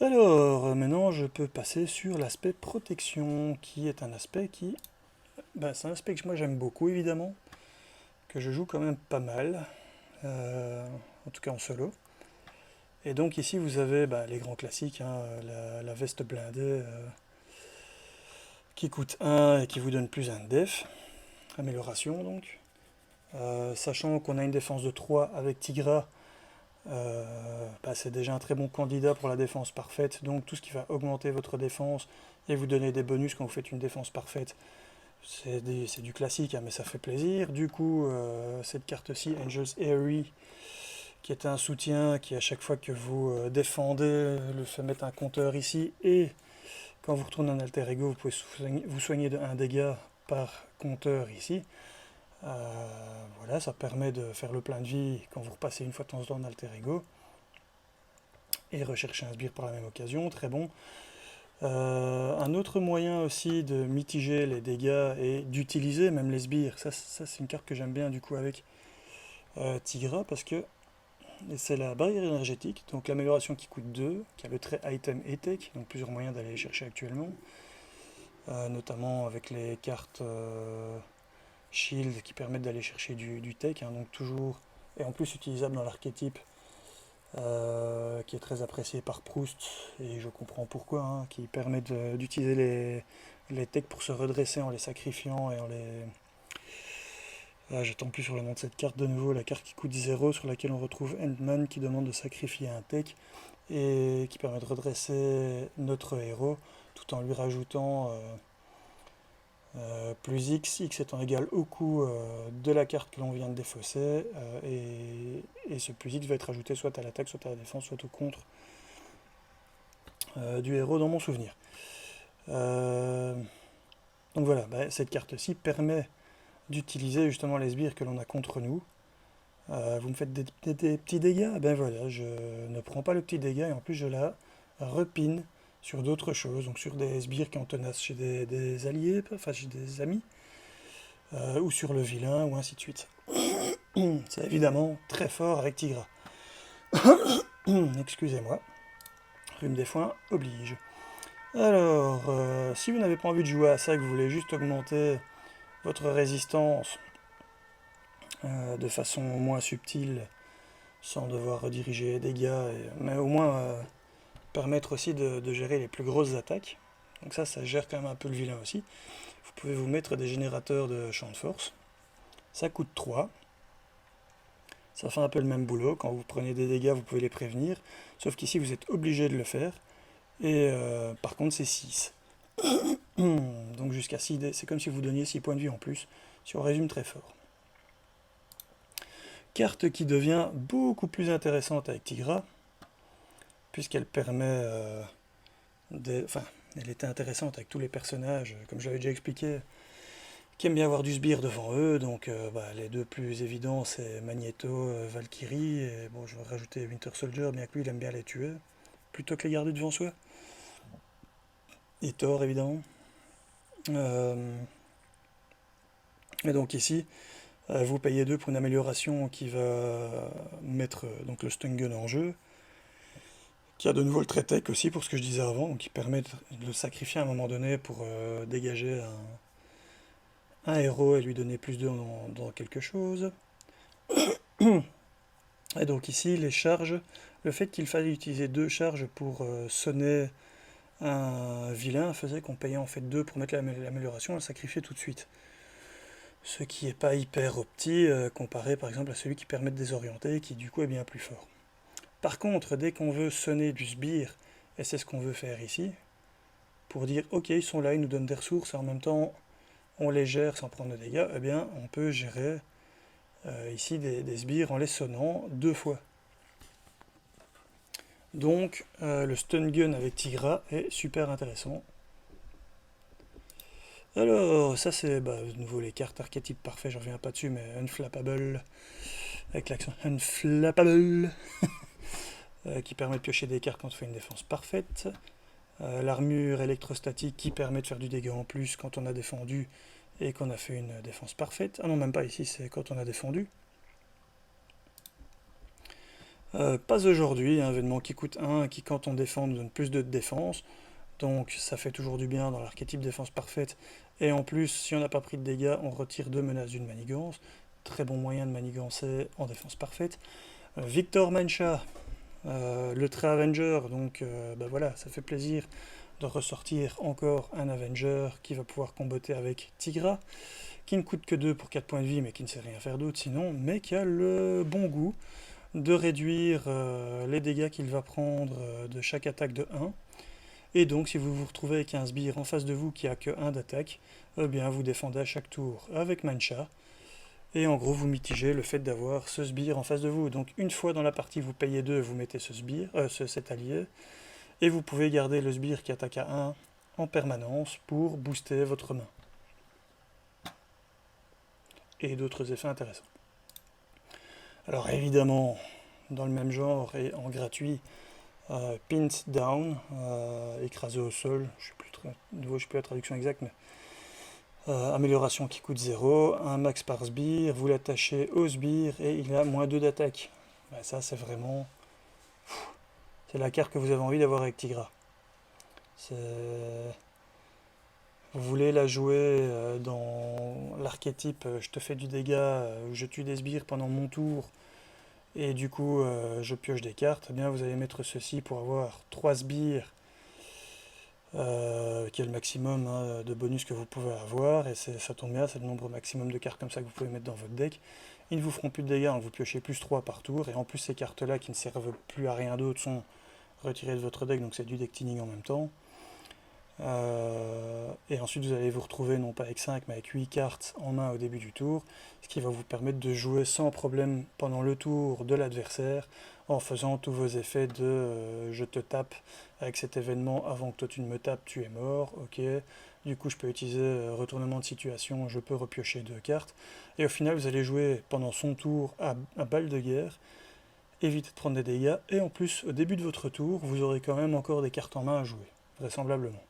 A: Alors, maintenant, je peux passer sur l'aspect protection, qui est un aspect c'est un aspect que moi j'aime beaucoup, évidemment, que je joue quand même pas mal, en tout cas en solo. Et donc ici, vous avez les grands classiques, hein, la veste blindée, qui coûte 1 et qui vous donne plus 1 de def, amélioration donc. Sachant qu'on a une défense de 3 avec Tigra, c'est déjà un très bon candidat pour la défense parfaite, donc tout ce qui va augmenter votre défense et vous donner des bonus quand vous faites une défense parfaite, c'est du classique, hein, mais ça fait plaisir. Du coup, cette carte-ci, Angel's Airy, qui est un soutien qui, à chaque fois que vous défendez, le fait mettre un compteur ici, et quand vous retournez en alter ego, vous pouvez vous soigner de 1 dégât par compteur ici. Voilà, ça permet de faire le plein de vie quand vous repassez une fois de temps en temps en alter ego. Et rechercher un sbire par la même occasion, très bon. Un autre moyen aussi de mitiger les dégâts et d'utiliser même les sbires, ça c'est une carte que j'aime bien du coup avec Tigra, parce que c'est la barrière énergétique, donc l'amélioration qui coûte 2, qui a le trait item et tech, donc plusieurs moyens d'aller les chercher actuellement, notamment avec les cartes shield qui permettent d'aller chercher du tech, hein, donc toujours, et en plus utilisable dans l'archétype, qui est très apprécié par Proust, et je comprends pourquoi, hein, qui permet d'utiliser les techs pour se redresser en les sacrifiant et en les... Là, j'attends plus sur le nom de cette carte de nouveau, la carte qui coûte 0, sur laquelle on retrouve Endman qui demande de sacrifier un tech, et qui permet de redresser notre héros, tout en lui rajoutant plus X, X étant égal au coût de la carte que l'on vient de défausser, et ce plus X va être ajouté soit à l'attaque, soit à la défense, soit au contre du héros dans mon souvenir. Donc voilà, cette carte-ci permet d'utiliser justement les sbires que l'on a contre nous. Vous me faites des petits dégâts, ben voilà, je ne prends pas le petit dégât, et en plus je la repine sur d'autres choses, donc sur des sbires qui en tenace chez des alliés, enfin chez des amis, ou sur le vilain, ou ainsi de suite. C'est évidemment très fort avec Tigra. Excusez-moi, rhume des foins oblige. Alors, si vous n'avez pas envie de jouer à ça, que vous voulez juste augmenter votre résistance de façon moins subtile, sans devoir rediriger les dégâts, mais au moins permettre aussi de gérer les plus grosses attaques. Donc ça gère quand même un peu le vilain aussi. Vous pouvez vous mettre des générateurs de champ de force. Ça coûte 3. Ça fait un peu le même boulot. Quand vous prenez des dégâts, vous pouvez les prévenir. Sauf qu'ici, vous êtes obligé de le faire. Et par contre, c'est 6. Donc jusqu'à 6 dés. C'est comme si vous donniez 6 points de vie en plus. Si on résume très fort. Carte qui devient beaucoup plus intéressante avec Tigra, puisqu'elle permet enfin, elle était intéressante avec tous les personnages, comme j'avais déjà expliqué, qui aiment bien avoir du sbire devant eux. Donc les deux plus évidents, c'est Magneto, Valkyrie, et bon, je vais rajouter Winter Soldier, bien que lui il aime bien les tuer plutôt que les garder devant soi, et Thor évidemment. Et donc ici vous payez 2 pour une amélioration qui va mettre donc le stun gun en jeu, qui a de nouveau le trait tech aussi pour ce que je disais avant, donc qui permet de le sacrifier à un moment donné pour dégager un héros et lui donner plus 2 dans quelque chose. Et donc ici les charges, le fait qu'il fallait utiliser 2 charges pour sonner un vilain faisait qu'on payait en fait 2 pour mettre l'amélioration et le sacrifier tout de suite. Ce qui n'est pas hyper opti comparé par exemple à celui qui permet de désorienter et qui du coup est bien plus fort. Par contre, dès qu'on veut sonner du sbire, et c'est ce qu'on veut faire ici, pour dire ok ils sont là, ils nous donnent des ressources et en même temps on les gère sans prendre de dégâts, eh bien on peut gérer ici des sbires en les sonnant 2 fois. Donc le stun gun avec Tigra est super intéressant. Alors, ça c'est de nouveau les cartes archétypes parfaits, je reviens pas dessus, mais Unflappable, avec l'accent Unflappable, qui permet de piocher des cartes quand on fait une défense parfaite. L'armure électrostatique qui permet de faire du dégât en plus quand on a défendu et qu'on a fait une défense parfaite. Ah non, même pas ici, c'est quand on a défendu. Pas aujourd'hui, un événement qui coûte 1, qui quand on défend nous donne plus de défense. Donc ça fait toujours du bien dans l'archétype défense parfaite. Et en plus, si on n'a pas pris de dégâts, on retire 2 menaces d'une manigance. Très bon moyen de manigancer en défense parfaite. Victor Mancha, le trait Avenger, donc voilà, ça fait plaisir de ressortir encore un Avenger qui va pouvoir comboter avec Tigra, qui ne coûte que 2 pour 4 points de vie, mais qui ne sait rien faire d'autre sinon, mais qui a le bon goût de réduire les dégâts qu'il va prendre de chaque attaque de 1. Et donc, si vous vous retrouvez avec un sbire en face de vous qui a que 1 d'attaque, eh bien, vous défendez à chaque tour avec Mancha. Et en gros, vous mitigez le fait d'avoir ce sbire en face de vous. Donc, une fois dans la partie, vous payez 2, vous mettez cet allié. Et vous pouvez garder le sbire qui attaque à 1 en permanence pour booster votre main. Et d'autres effets intéressants. Alors, évidemment, dans le même genre et en gratuit, Pinned Down, écrasé au sol, je ne sais plus la traduction exacte, mais amélioration qui coûte 0, un max par sbire, vous l'attachez au sbire et il a moins 2 d'attaque. Ben ça c'est vraiment... C'est la carte que vous avez envie d'avoir avec Tigra. Vous voulez la jouer dans l'archétype je te fais du dégât, je tue des sbires pendant mon tour et du coup je pioche des cartes, eh bien vous allez mettre ceci pour avoir 3 sbires qui est le maximum de bonus que vous pouvez avoir, et ça tombe bien, c'est le nombre maximum de cartes comme ça que vous pouvez mettre dans votre deck. Ils ne vous feront plus de dégâts, vous piochez plus 3 par tour, et en plus ces cartes-là qui ne servent plus à rien d'autre sont retirées de votre deck, donc c'est du deck thinning en même temps. Et ensuite vous allez vous retrouver non pas avec 5 mais avec 8 cartes en main au début du tour, ce qui va vous permettre de jouer sans problème pendant le tour de l'adversaire en faisant tous vos effets de je te tape avec cet événement avant que toi tu ne me tapes, tu es mort, ok. Du coup je peux utiliser retournement de situation, je peux repiocher 2 cartes, et au final vous allez jouer pendant son tour à balle de guerre, éviter de prendre des dégâts, et en plus au début de votre tour vous aurez quand même encore des cartes en main à jouer, vraisemblablement.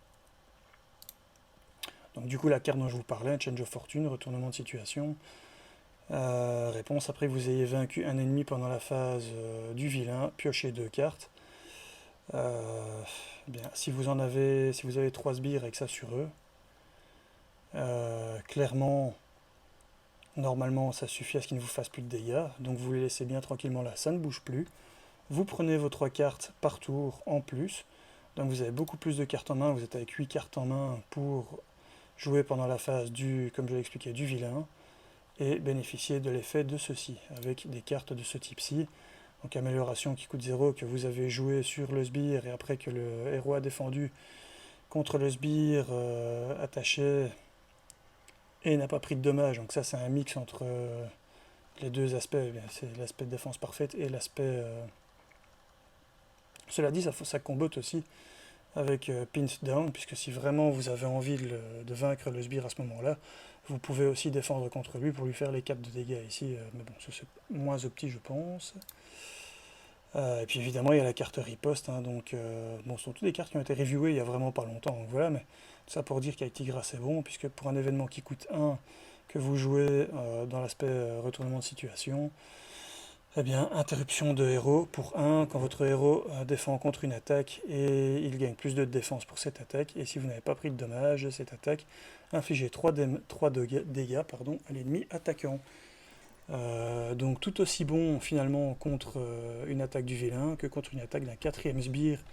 A: Donc du coup la carte dont je vous parlais, Change of Fortune, retournement de situation. Réponse, après que vous ayez vaincu un ennemi pendant la phase du vilain, piochez 2 cartes. Bien, si vous avez 3 sbires avec ça sur eux, clairement, normalement ça suffit à ce qu'ils ne vous fassent plus de dégâts, donc vous les laissez bien tranquillement là, ça ne bouge plus. Vous prenez vos 3 cartes par tour en plus, donc vous avez beaucoup plus de cartes en main, vous êtes avec 8 cartes en main pour jouer pendant la phase comme je l'ai expliqué, du vilain, et bénéficier de l'effet de ceci, avec des cartes de ce type-ci. Donc amélioration qui coûte 0, que vous avez joué sur le sbire, et après que le héros a défendu contre le sbire attaché, et n'a pas pris de dommages. Donc ça c'est un mix entre les deux aspects, c'est l'aspect de défense parfaite et l'aspect... Cela dit, ça combote aussi avec Pinned Down, puisque si vraiment vous avez envie de vaincre le sbire à ce moment-là, vous pouvez aussi défendre contre lui pour lui faire les 4 de dégâts ici, mais bon, c'est moins opti je pense. Et puis évidemment il y a la carte riposte, donc bon, ce sont toutes des cartes qui ont été reviewées il y a vraiment pas longtemps, donc voilà, mais tout ça pour dire qu'avec Tigra c'est bon, puisque pour un événement qui coûte 1, que vous jouez dans l'aspect retournement de situation, eh bien, interruption de héros pour 1, quand votre héros défend contre une attaque et il gagne plus de défense pour cette attaque, et si vous n'avez pas pris de dommage de cette attaque, infligez 3 dégâts à l'ennemi attaquant. Donc tout aussi bon finalement contre une attaque du vilain que contre une attaque d'un 4e sbire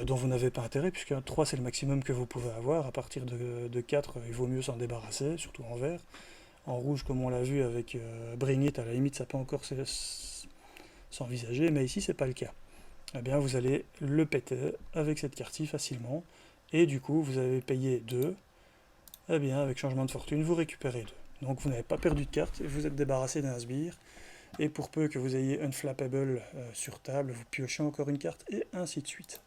A: dont vous n'avez pas intérêt, puisque 3 c'est le maximum que vous pouvez avoir, à partir de 4 il vaut mieux s'en débarrasser, surtout en vert. En rouge, comme on l'a vu avec Bring It, à la limite ça peut encore s'envisager, mais ici c'est pas le cas. Eh bien vous allez le péter avec cette carte-ci facilement, et du coup vous avez payé 2, eh bien avec changement de fortune vous récupérez 2. Donc vous n'avez pas perdu de carte, vous êtes débarrassé d'un sbire, et pour peu que vous ayez Unflappable sur table, vous piochez encore une carte, et ainsi de suite.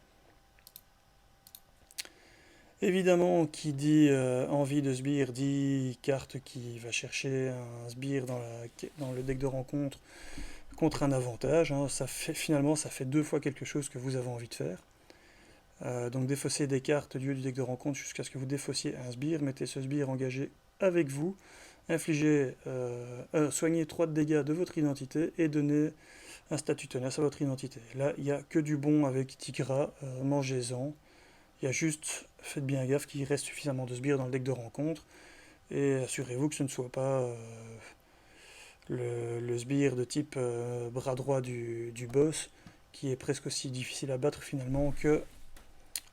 A: Évidemment, qui dit envie de sbire dit carte qui va chercher un sbire dans le deck de rencontre contre un avantage. Finalement, ça fait 2 fois quelque chose que vous avez envie de faire. Donc défausser des cartes du lieu du deck de rencontre jusqu'à ce que vous défaussiez un sbire, mettez ce sbire engagé avec vous, infligez, soignez 3 de dégâts de votre identité et donnez un statut tenace à votre identité. Là, il n'y a que du bon avec Tigra, mangez-en. Il y a juste, faites bien gaffe qu'il reste suffisamment de sbires dans le deck de rencontre, et assurez-vous que ce ne soit pas le sbire de type bras droit du boss, qui est presque aussi difficile à battre finalement que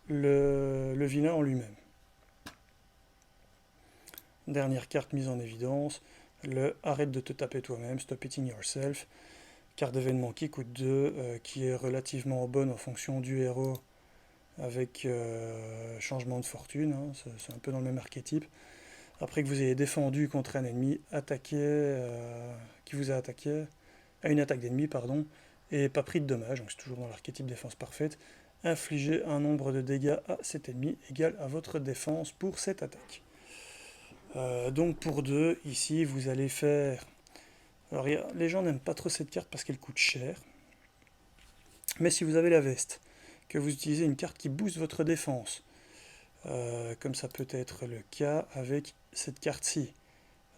A: le vilain en lui-même. Dernière carte mise en évidence, le arrête de te taper toi-même, stop hitting yourself, carte d'événement qui coûte 2, qui est relativement bonne en fonction du héros, avec changement de fortune, hein, c'est un peu dans le même archétype. Après que vous ayez défendu contre un ennemi, qui vous a attaqué, à une attaque d'ennemi, pardon, et pas pris de dommages, donc c'est toujours dans l'archétype défense parfaite, infligez un nombre de dégâts à cet ennemi égal à votre défense pour cette attaque. Donc pour 2, ici vous allez faire... Alors les gens n'aiment pas trop cette carte parce qu'elle coûte cher, mais si vous avez la veste, que vous utilisez une carte qui booste votre défense, comme ça peut être le cas avec cette carte-ci,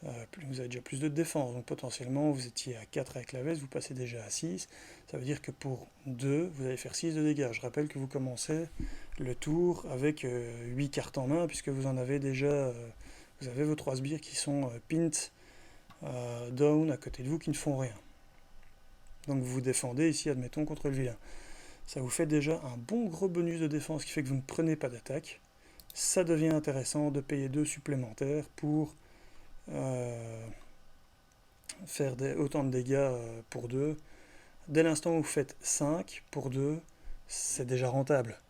A: vous avez déjà plus de défense, donc potentiellement vous étiez à 4 avec la veste, vous passez déjà à 6, ça veut dire que pour 2, vous allez faire 6 de dégâts. Je rappelle que vous commencez le tour avec 8 cartes en main, puisque vous en avez déjà, vous avez vos 3 sbires qui sont pinned down à côté de vous, qui ne font rien. Donc vous vous défendez ici, admettons, contre le vilain. Ça vous fait déjà un bon gros bonus de défense qui fait que vous ne prenez pas d'attaque. Ça devient intéressant de payer 2 supplémentaires pour faire autant de dégâts pour 2. Dès l'instant où vous faites 5 pour 2, c'est déjà rentable.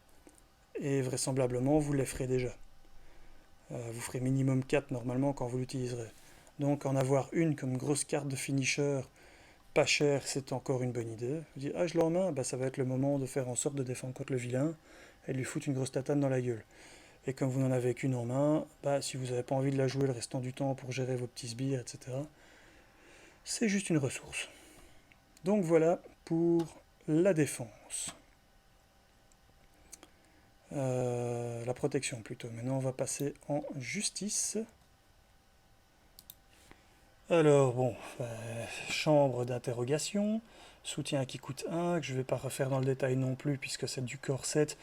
A: Et vraisemblablement, vous les ferez déjà. Vous ferez minimum 4 normalement quand vous l'utiliserez. Donc en avoir une comme grosse carte de finisher pas cher, c'est encore une bonne idée. Vous dites, ah je l'ai en main, bah, ça va être le moment de faire en sorte de défendre contre le vilain et de lui foutre une grosse tatane dans la gueule. Et comme vous n'en avez qu'une en main, bah, si vous n'avez pas envie de la jouer le restant du temps pour gérer vos petits sbires, etc., c'est juste une ressource. Donc voilà pour la défense. La protection plutôt. Maintenant on va passer en justice. Alors bon, chambre d'interrogation, soutien qui coûte 1, que je ne vais pas refaire dans le détail non plus puisque c'est du corps 7,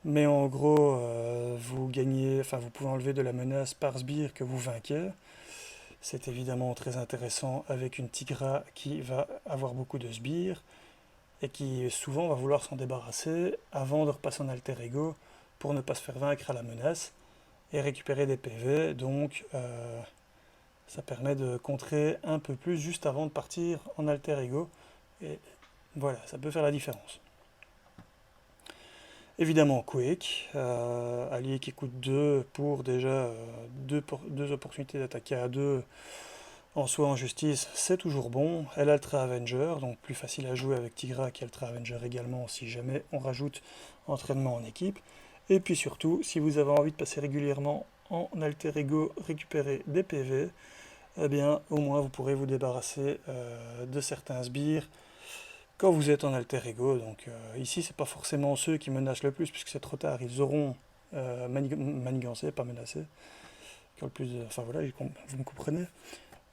A: mais en gros vous gagnez, enfin vous pouvez enlever de la menace par sbire que vous vainquez. C'est évidemment très intéressant avec une Tigra qui va avoir beaucoup de sbires et qui souvent va vouloir s'en débarrasser avant de repasser en alter ego pour ne pas se faire vaincre à la menace et récupérer des PV, donc ça permet de contrer un peu plus juste avant de partir en alter ego, et voilà, ça peut faire la différence. Évidemment Quake, allié qui coûte 2 pour déjà 2 opportunités d'attaquer à 2 en soi en justice, c'est toujours bon. Elle a Ultra Avenger, donc plus facile à jouer avec Tigra qui a Ultra Avenger également si jamais on rajoute entraînement en équipe. Et puis surtout, si vous avez envie de passer régulièrement en alter ego, récupérer des PV, eh bien au moins vous pourrez vous débarrasser de certains sbires quand vous êtes en alter ego. Donc ici c'est pas forcément ceux qui menacent le plus puisque c'est trop tard, ils auront manigancé, pas menacé. Enfin voilà, vous me comprenez.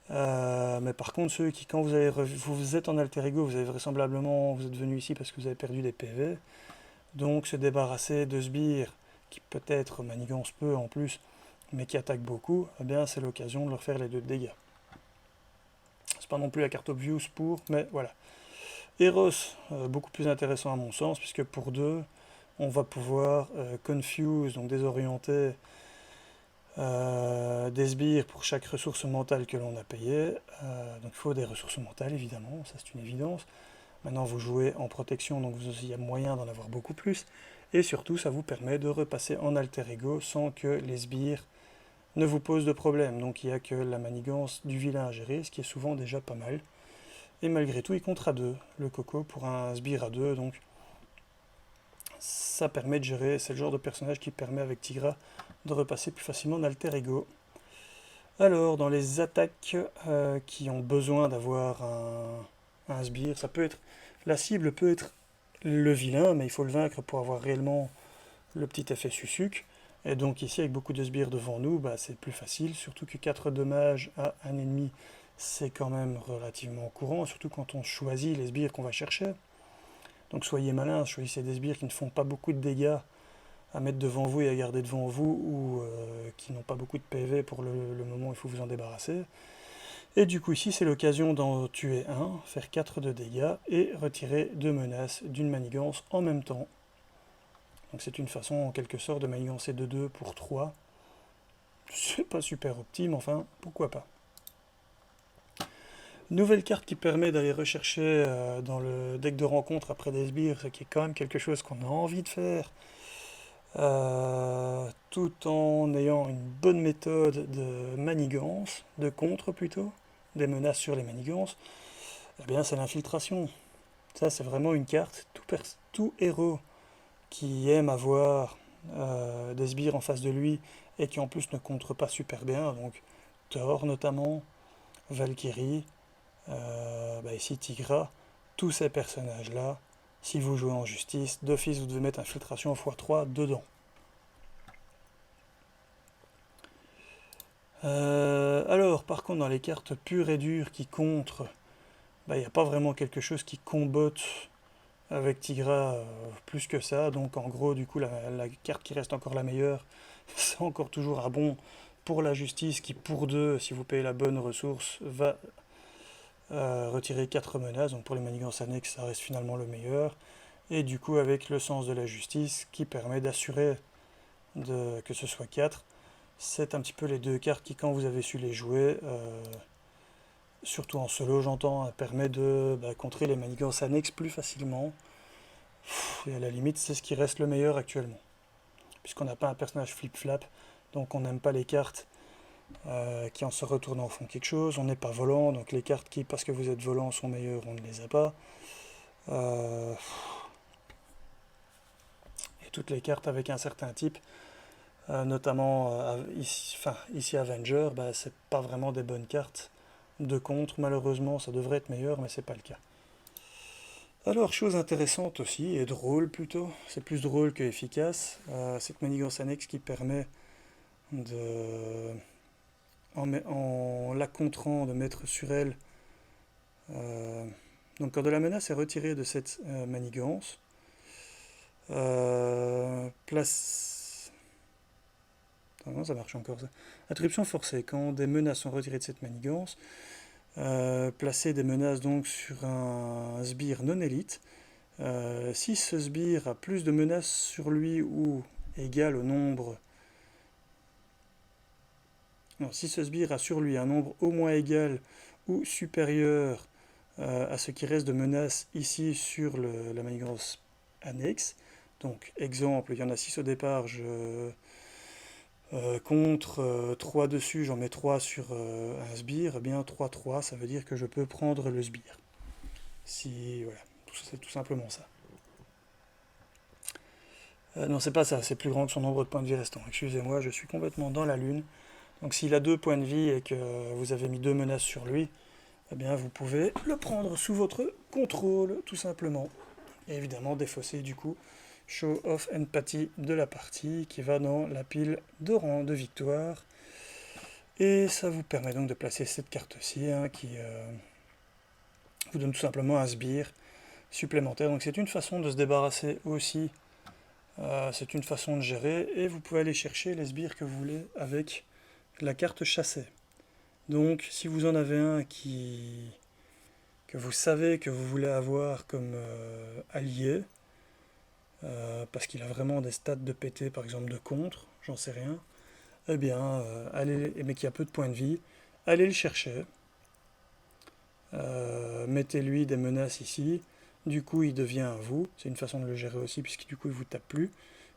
A: Mais par contre ceux qui quand vous êtes en alter ego, vous avez vraisemblablement, vous êtes venu ici parce que vous avez perdu des PV. Donc se débarrasser de sbires qui peut-être manigance peu en plus, mais qui attaquent beaucoup, eh bien c'est l'occasion de leur faire les 2 dégâts. C'est pas non plus la carte obvious pour, mais voilà. Eros, beaucoup plus intéressant à mon sens, puisque pour 2, on va pouvoir confuse, donc désorienter des sbires pour chaque ressource mentale que l'on a payée. Donc il faut des ressources mentales évidemment, ça c'est une évidence. Maintenant vous jouez en protection, donc il y a moyen d'en avoir beaucoup plus. Et surtout ça vous permet de repasser en alter ego sans que les sbires ne vous posent de problème. Donc il n'y a que la manigance du vilain à gérer, ce qui est souvent déjà pas mal. Et malgré tout il compte à 2, le coco pour un sbire à 2, donc ça permet de gérer, c'est le genre de personnage qui permet avec Tigra de repasser plus facilement en alter ego. Alors dans les attaques qui ont besoin d'avoir un sbire, ça peut être, la cible peut être le vilain, mais il faut le vaincre pour avoir réellement le petit effet susuc. Et donc ici avec beaucoup de sbires devant nous, bah, c'est plus facile, surtout que 4 dommages à un ennemi, c'est quand même relativement courant, surtout quand on choisit les sbires qu'on va chercher. Donc soyez malins, choisissez des sbires qui ne font pas beaucoup de dégâts à mettre devant vous et à garder devant vous, ou qui n'ont pas beaucoup de PV pour le moment où il faut vous en débarrasser. Et du coup ici c'est l'occasion d'en tuer un, faire 4 de dégâts et retirer 2 menaces d'une manigance en même temps. Donc c'est une façon en quelque sorte de manigancer de 2 pour 3. C'est pas super optime, enfin pourquoi pas. Nouvelle carte qui permet d'aller rechercher dans le deck de rencontre après des sbires, ce qui est quand même quelque chose qu'on a envie de faire, tout en ayant une bonne méthode de manigance, de contre plutôt, des menaces sur les manigances. Eh bien, c'est l'infiltration. Ça, c'est vraiment une carte. Tout héros qui aime avoir des sbires en face de lui et qui en plus ne contre pas super bien, donc Thor notamment, Valkyrie, ici Tigra, tous ces personnages-là, si vous jouez en justice, d'office vous devez mettre infiltration x3 dedans. Alors, par contre, dans les cartes pures et dures qui contre, il n'y a pas vraiment quelque chose qui combotte avec Tigra plus que ça. Donc, en gros, du coup, la carte qui reste encore la meilleure, c'est encore toujours un bon pour la justice qui, pour deux, si vous payez la bonne ressource, va retirer 4 menaces. Donc, pour les manigances annexes, ça reste finalement le meilleur. Et du coup, avec le sens de la justice qui permet d'assurer que ce soit 4. C'est un petit peu les deux cartes qui, quand vous avez su les jouer, surtout en solo, j'entends, permet de contrer les manigances annexes plus facilement. Et à la limite, c'est ce qui reste le meilleur actuellement. Puisqu'on n'a pas un personnage flip-flap, donc on n'aime pas les cartes qui en se retournant font quelque chose. On n'est pas volant, donc les cartes qui, parce que vous êtes volant, sont meilleures, on ne les a pas. Et toutes les cartes avec un certain type, notamment ici Avenger, c'est pas vraiment des bonnes cartes de contre, malheureusement. Ça devrait être meilleur, mais c'est pas le cas. Alors, chose intéressante aussi, et drôle plutôt, c'est plus drôle que efficace, cette manigance annexe qui permet de, en la contrant, de mettre sur elle, donc quand de la menace est retirée de cette manigance, place... Non, ça marche encore ça. Attribution forcée, quand des menaces sont retirées de cette manigance, placer des menaces donc sur un sbire non élite. Si ce sbire a plus de menaces sur lui ou égal au nombre... Non, si ce sbire a sur lui un nombre au moins égal ou supérieur à ce qui reste de menaces ici sur la manigance annexe, donc exemple, il y en a 6 au départ, contre 3 dessus, j'en mets 3 sur un sbire, eh bien 3-3, ça veut dire que je peux prendre le sbire. Si, voilà, c'est tout simplement ça. Non, c'est pas ça, c'est plus grand que son nombre de points de vie restants. Excusez-moi, je suis complètement dans la lune. Donc s'il a 2 points de vie et que vous avez mis 2 menaces sur lui, eh bien vous pouvez le prendre sous votre contrôle, tout simplement. Et évidemment défausser du coup Show of Empathy de la partie qui va dans la pile de rang de victoire. Et ça vous permet donc de placer cette carte-ci qui vous donne tout simplement un sbire supplémentaire. Donc c'est une façon de se débarrasser aussi, c'est une façon de gérer, et vous pouvez aller chercher les sbires que vous voulez avec la carte chassée. Donc si vous en avez un que vous savez que vous voulez avoir comme allié, parce qu'il a vraiment des stats de PT, par exemple de contre, j'en sais rien, eh bien, mais qui a peu de points de vie, allez le chercher, mettez-lui des menaces ici, du coup il devient à vous, c'est une façon de le gérer aussi, puisque du coup il vous tape plus,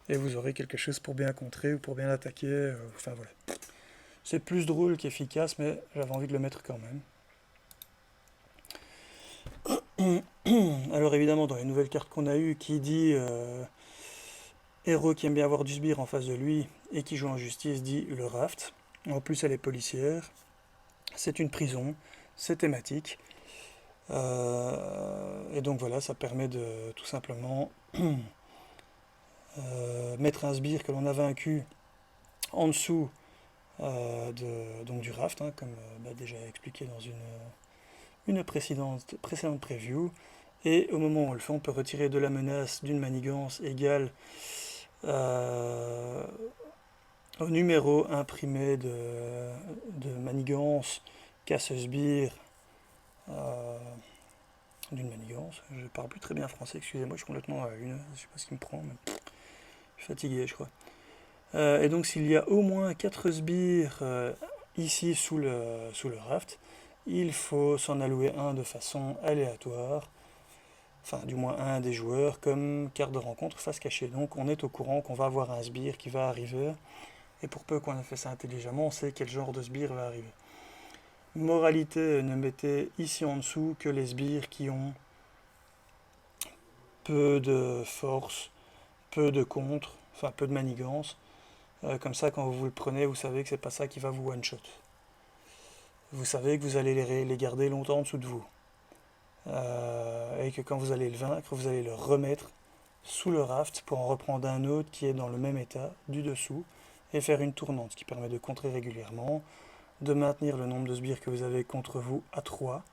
A: et vous aurez quelque chose pour bien contrer ou pour bien l'attaquer, enfin voilà. C'est plus drôle qu'efficace, mais j'avais envie de le mettre quand même. Alors évidemment, dans les nouvelles cartes qu'on a eues, qui dit héros qui aime bien avoir du sbire en face de lui et qui joue en justice, dit le raft. En plus, elle est policière. C'est une prison, c'est thématique. Et donc voilà, ça permet de tout simplement mettre un sbire que l'on a vaincu en dessous donc du raft, comme déjà expliqué dans une précédente preview. Et au moment où on le fait, on peut retirer de la menace d'une manigance égale au numéro imprimé de manigance qu'a ce sbire d'une manigance. Je parle plus très bien français, excusez-moi, je suis complètement à une, je sais pas ce qui me prend, mais je suis fatigué, je crois. Et donc s'il y a au moins 4 sbires ici sous le raft, il faut s'en allouer un de façon aléatoire, enfin du moins un des joueurs, comme carte de rencontre face cachée. Donc on est au courant qu'on va avoir un sbire qui va arriver, et pour peu qu'on ait fait ça intelligemment, on sait quel genre de sbire va arriver. Moralité, ne mettez ici en dessous que les sbires qui ont peu de force, peu de contre, enfin peu de manigance. Comme ça, quand vous le prenez, vous savez que c'est pas ça qui va vous one-shot. Vous savez que vous allez les garder longtemps en dessous de vous. Et que quand vous allez le vaincre, vous allez le remettre sous le raft pour en reprendre un autre qui est dans le même état, du dessous, et faire une tournante, ce qui permet de contrer régulièrement, de maintenir le nombre de sbires que vous avez contre vous à 3,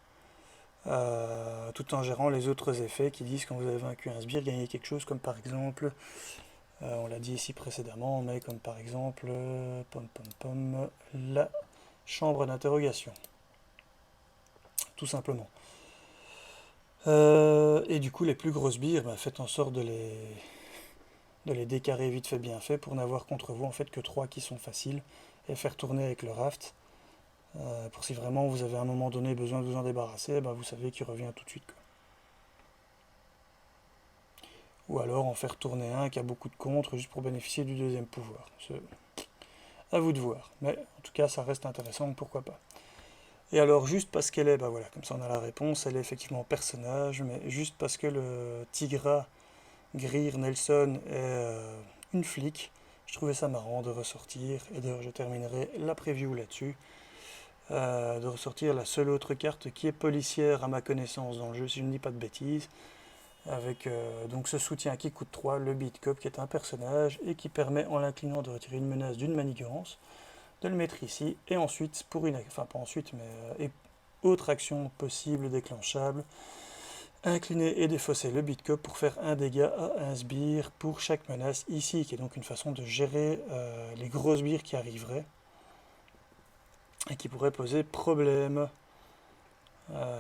A: tout en gérant les autres effets qui disent quand vous avez vaincu un sbire, gagnez quelque chose comme par exemple, on l'a dit ici précédemment, mais comme par exemple, la chambre d'interrogation, tout simplement. Et du coup, les plus grosses sbires, faites en sorte de les décarrer vite fait bien fait pour n'avoir contre vous en fait que 3 qui sont faciles et faire tourner avec le raft. Pour si vraiment vous avez à un moment donné besoin de vous en débarrasser, vous savez qu'il revient tout de suite, quoi. Ou alors en faire tourner un qui a beaucoup de contre juste pour bénéficier du deuxième pouvoir. C'est à vous de voir. Mais en tout cas, ça reste intéressant, pourquoi pas. Et alors, juste parce qu'elle est, voilà, comme ça on a la réponse, elle est effectivement personnage, mais juste parce que le Tigra Greer Nelson est une flic, je trouvais ça marrant de ressortir, et d'ailleurs je terminerai la preview là-dessus, de ressortir la seule autre carte qui est policière à ma connaissance dans le jeu, si je ne dis pas de bêtises, avec donc ce soutien qui coûte 3, le Beat Cop, qui est un personnage, et qui permet en l'inclinant de retirer une menace d'une manigance, de le mettre ici, et ensuite, pour une, enfin pas ensuite, mais autre action possible, déclenchable, incliner et défausser le Bitcop pour faire un dégât à un sbire pour chaque menace ici, qui est donc une façon de gérer les gros sbires qui arriveraient et qui pourraient poser problème,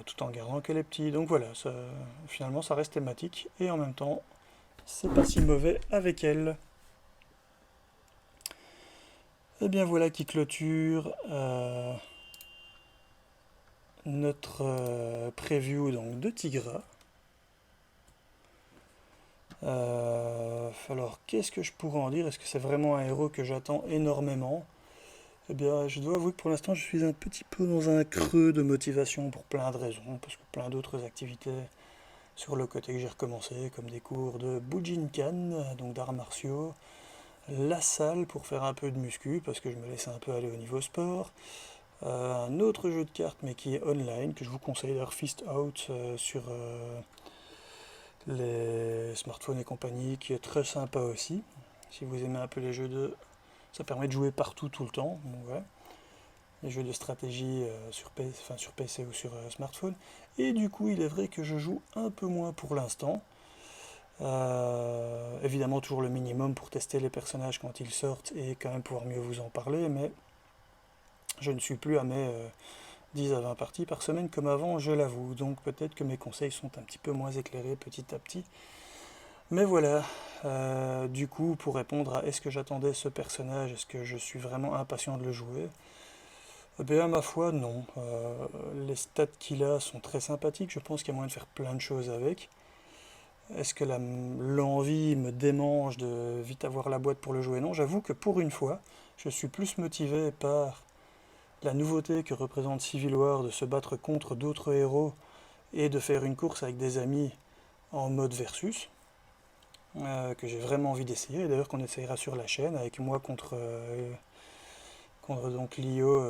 A: tout en gardant que les petits. Donc voilà, finalement ça reste thématique et en même temps c'est pas si mauvais avec elle. Et bien voilà qui clôture notre preview donc, de Tigra. Alors, qu'est-ce que je pourrais en dire? Est-ce que c'est vraiment un héros que j'attends énormément? Eh bien, je dois avouer que pour l'instant, je suis un petit peu dans un creux de motivation pour plein de raisons, parce que plein d'autres activités sur le côté que j'ai recommencé, comme des cours de Bujinkan, donc d'arts martiaux, la salle pour faire un peu de muscu, parce que je me laisse un peu aller au niveau sport, un autre jeu de cartes, mais qui est online, que je vous conseille d'ailleurs, Fist Out, sur les smartphones et compagnie, qui est très sympa aussi. Si vous aimez un peu les jeux de... Ça permet de jouer partout, tout le temps. Donc, ouais. Les jeux de stratégie sur PC ou sur smartphone. Et du coup, il est vrai que je joue un peu moins pour l'instant. Évidemment, toujours le minimum pour tester les personnages quand ils sortent et quand même pouvoir mieux vous en parler. Mais je ne suis plus à mes 10 à 20 parties par semaine comme avant, je l'avoue. Donc peut-être que mes conseils sont un petit peu moins éclairés petit à petit. Mais voilà, du coup, pour répondre à est-ce que j'attendais ce personnage, est-ce que je suis vraiment impatient de le jouer? Eh bien, à ma foi, non. Les stats qu'il a sont très sympathiques, je pense qu'il y a moyen de faire plein de choses avec. Est-ce que l'envie me démange de vite avoir la boîte pour le jouer? Non, j'avoue que pour une fois, je suis plus motivé par la nouveauté que représente Civil War de se battre contre d'autres héros et de faire une course avec des amis en mode versus. Que j'ai vraiment envie d'essayer, et d'ailleurs qu'on essayera sur la chaîne avec moi contre donc Lio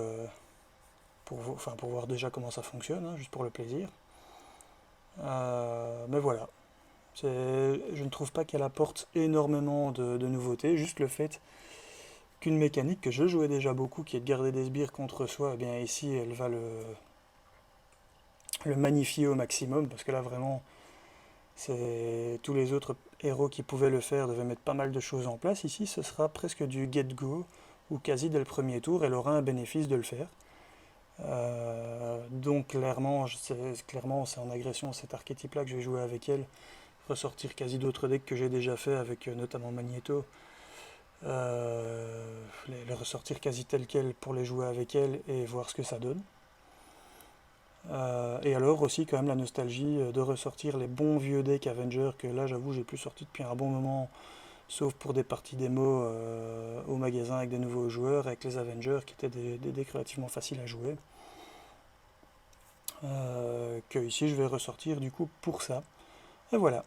A: pour voir déjà comment ça fonctionne, hein, juste pour le plaisir. Mais voilà, je ne trouve pas qu'elle apporte énormément de nouveautés, juste le fait qu'une mécanique que je jouais déjà beaucoup, qui est de garder des sbires contre soi, et bien ici elle va le magnifier au maximum, parce que là vraiment tous les autres héros qui pouvaient le faire devaient mettre pas mal de choses en place. Ici, ce sera presque du get-go, ou quasi dès le premier tour, elle aura un bénéfice de le faire. Donc clairement, c'est en agression cet archétype-là que je vais jouer avec elle, ressortir quasi d'autres decks que j'ai déjà fait avec notamment Magneto, les ressortir quasi tel quel pour les jouer avec elle et voir ce que ça donne. Et alors aussi quand même la nostalgie de ressortir les bons vieux decks Avenger que là j'avoue j'ai plus sorti depuis un bon moment, sauf pour des parties démo au magasin avec des nouveaux joueurs, avec les Avengers qui étaient des decks relativement faciles à jouer. Que ici je vais ressortir du coup pour ça. Et voilà.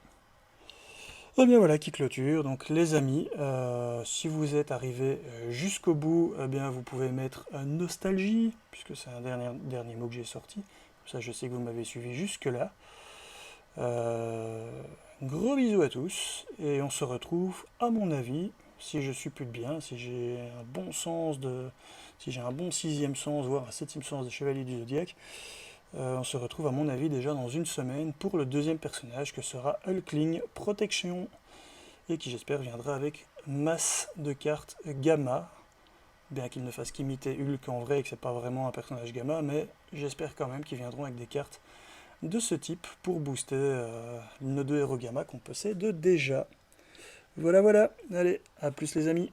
A: Et bien voilà qui clôture. Donc les amis, si vous êtes arrivés jusqu'au bout, eh bien vous pouvez mettre nostalgie, puisque c'est un dernier mot que j'ai sorti. Comme ça je sais que vous m'avez suivi jusque-là. Gros bisous à tous, et on se retrouve, à mon avis, si je suis plus de bien, si j'ai un bon sens de. Si j'ai un bon sixième sens, voire un septième sens de Chevalier du Zodiaque, on se retrouve à mon avis déjà dans une semaine pour le deuxième personnage que sera Hulkling Protection et qui j'espère viendra avec masse de cartes gamma, bien qu'il ne fasse qu'imiter Hulk en vrai et que c'est pas vraiment un personnage gamma, mais j'espère quand même qu'ils viendront avec des cartes de ce type pour booster nos deux héros gamma qu'on possède déjà. Voilà, voilà, allez, à plus les amis.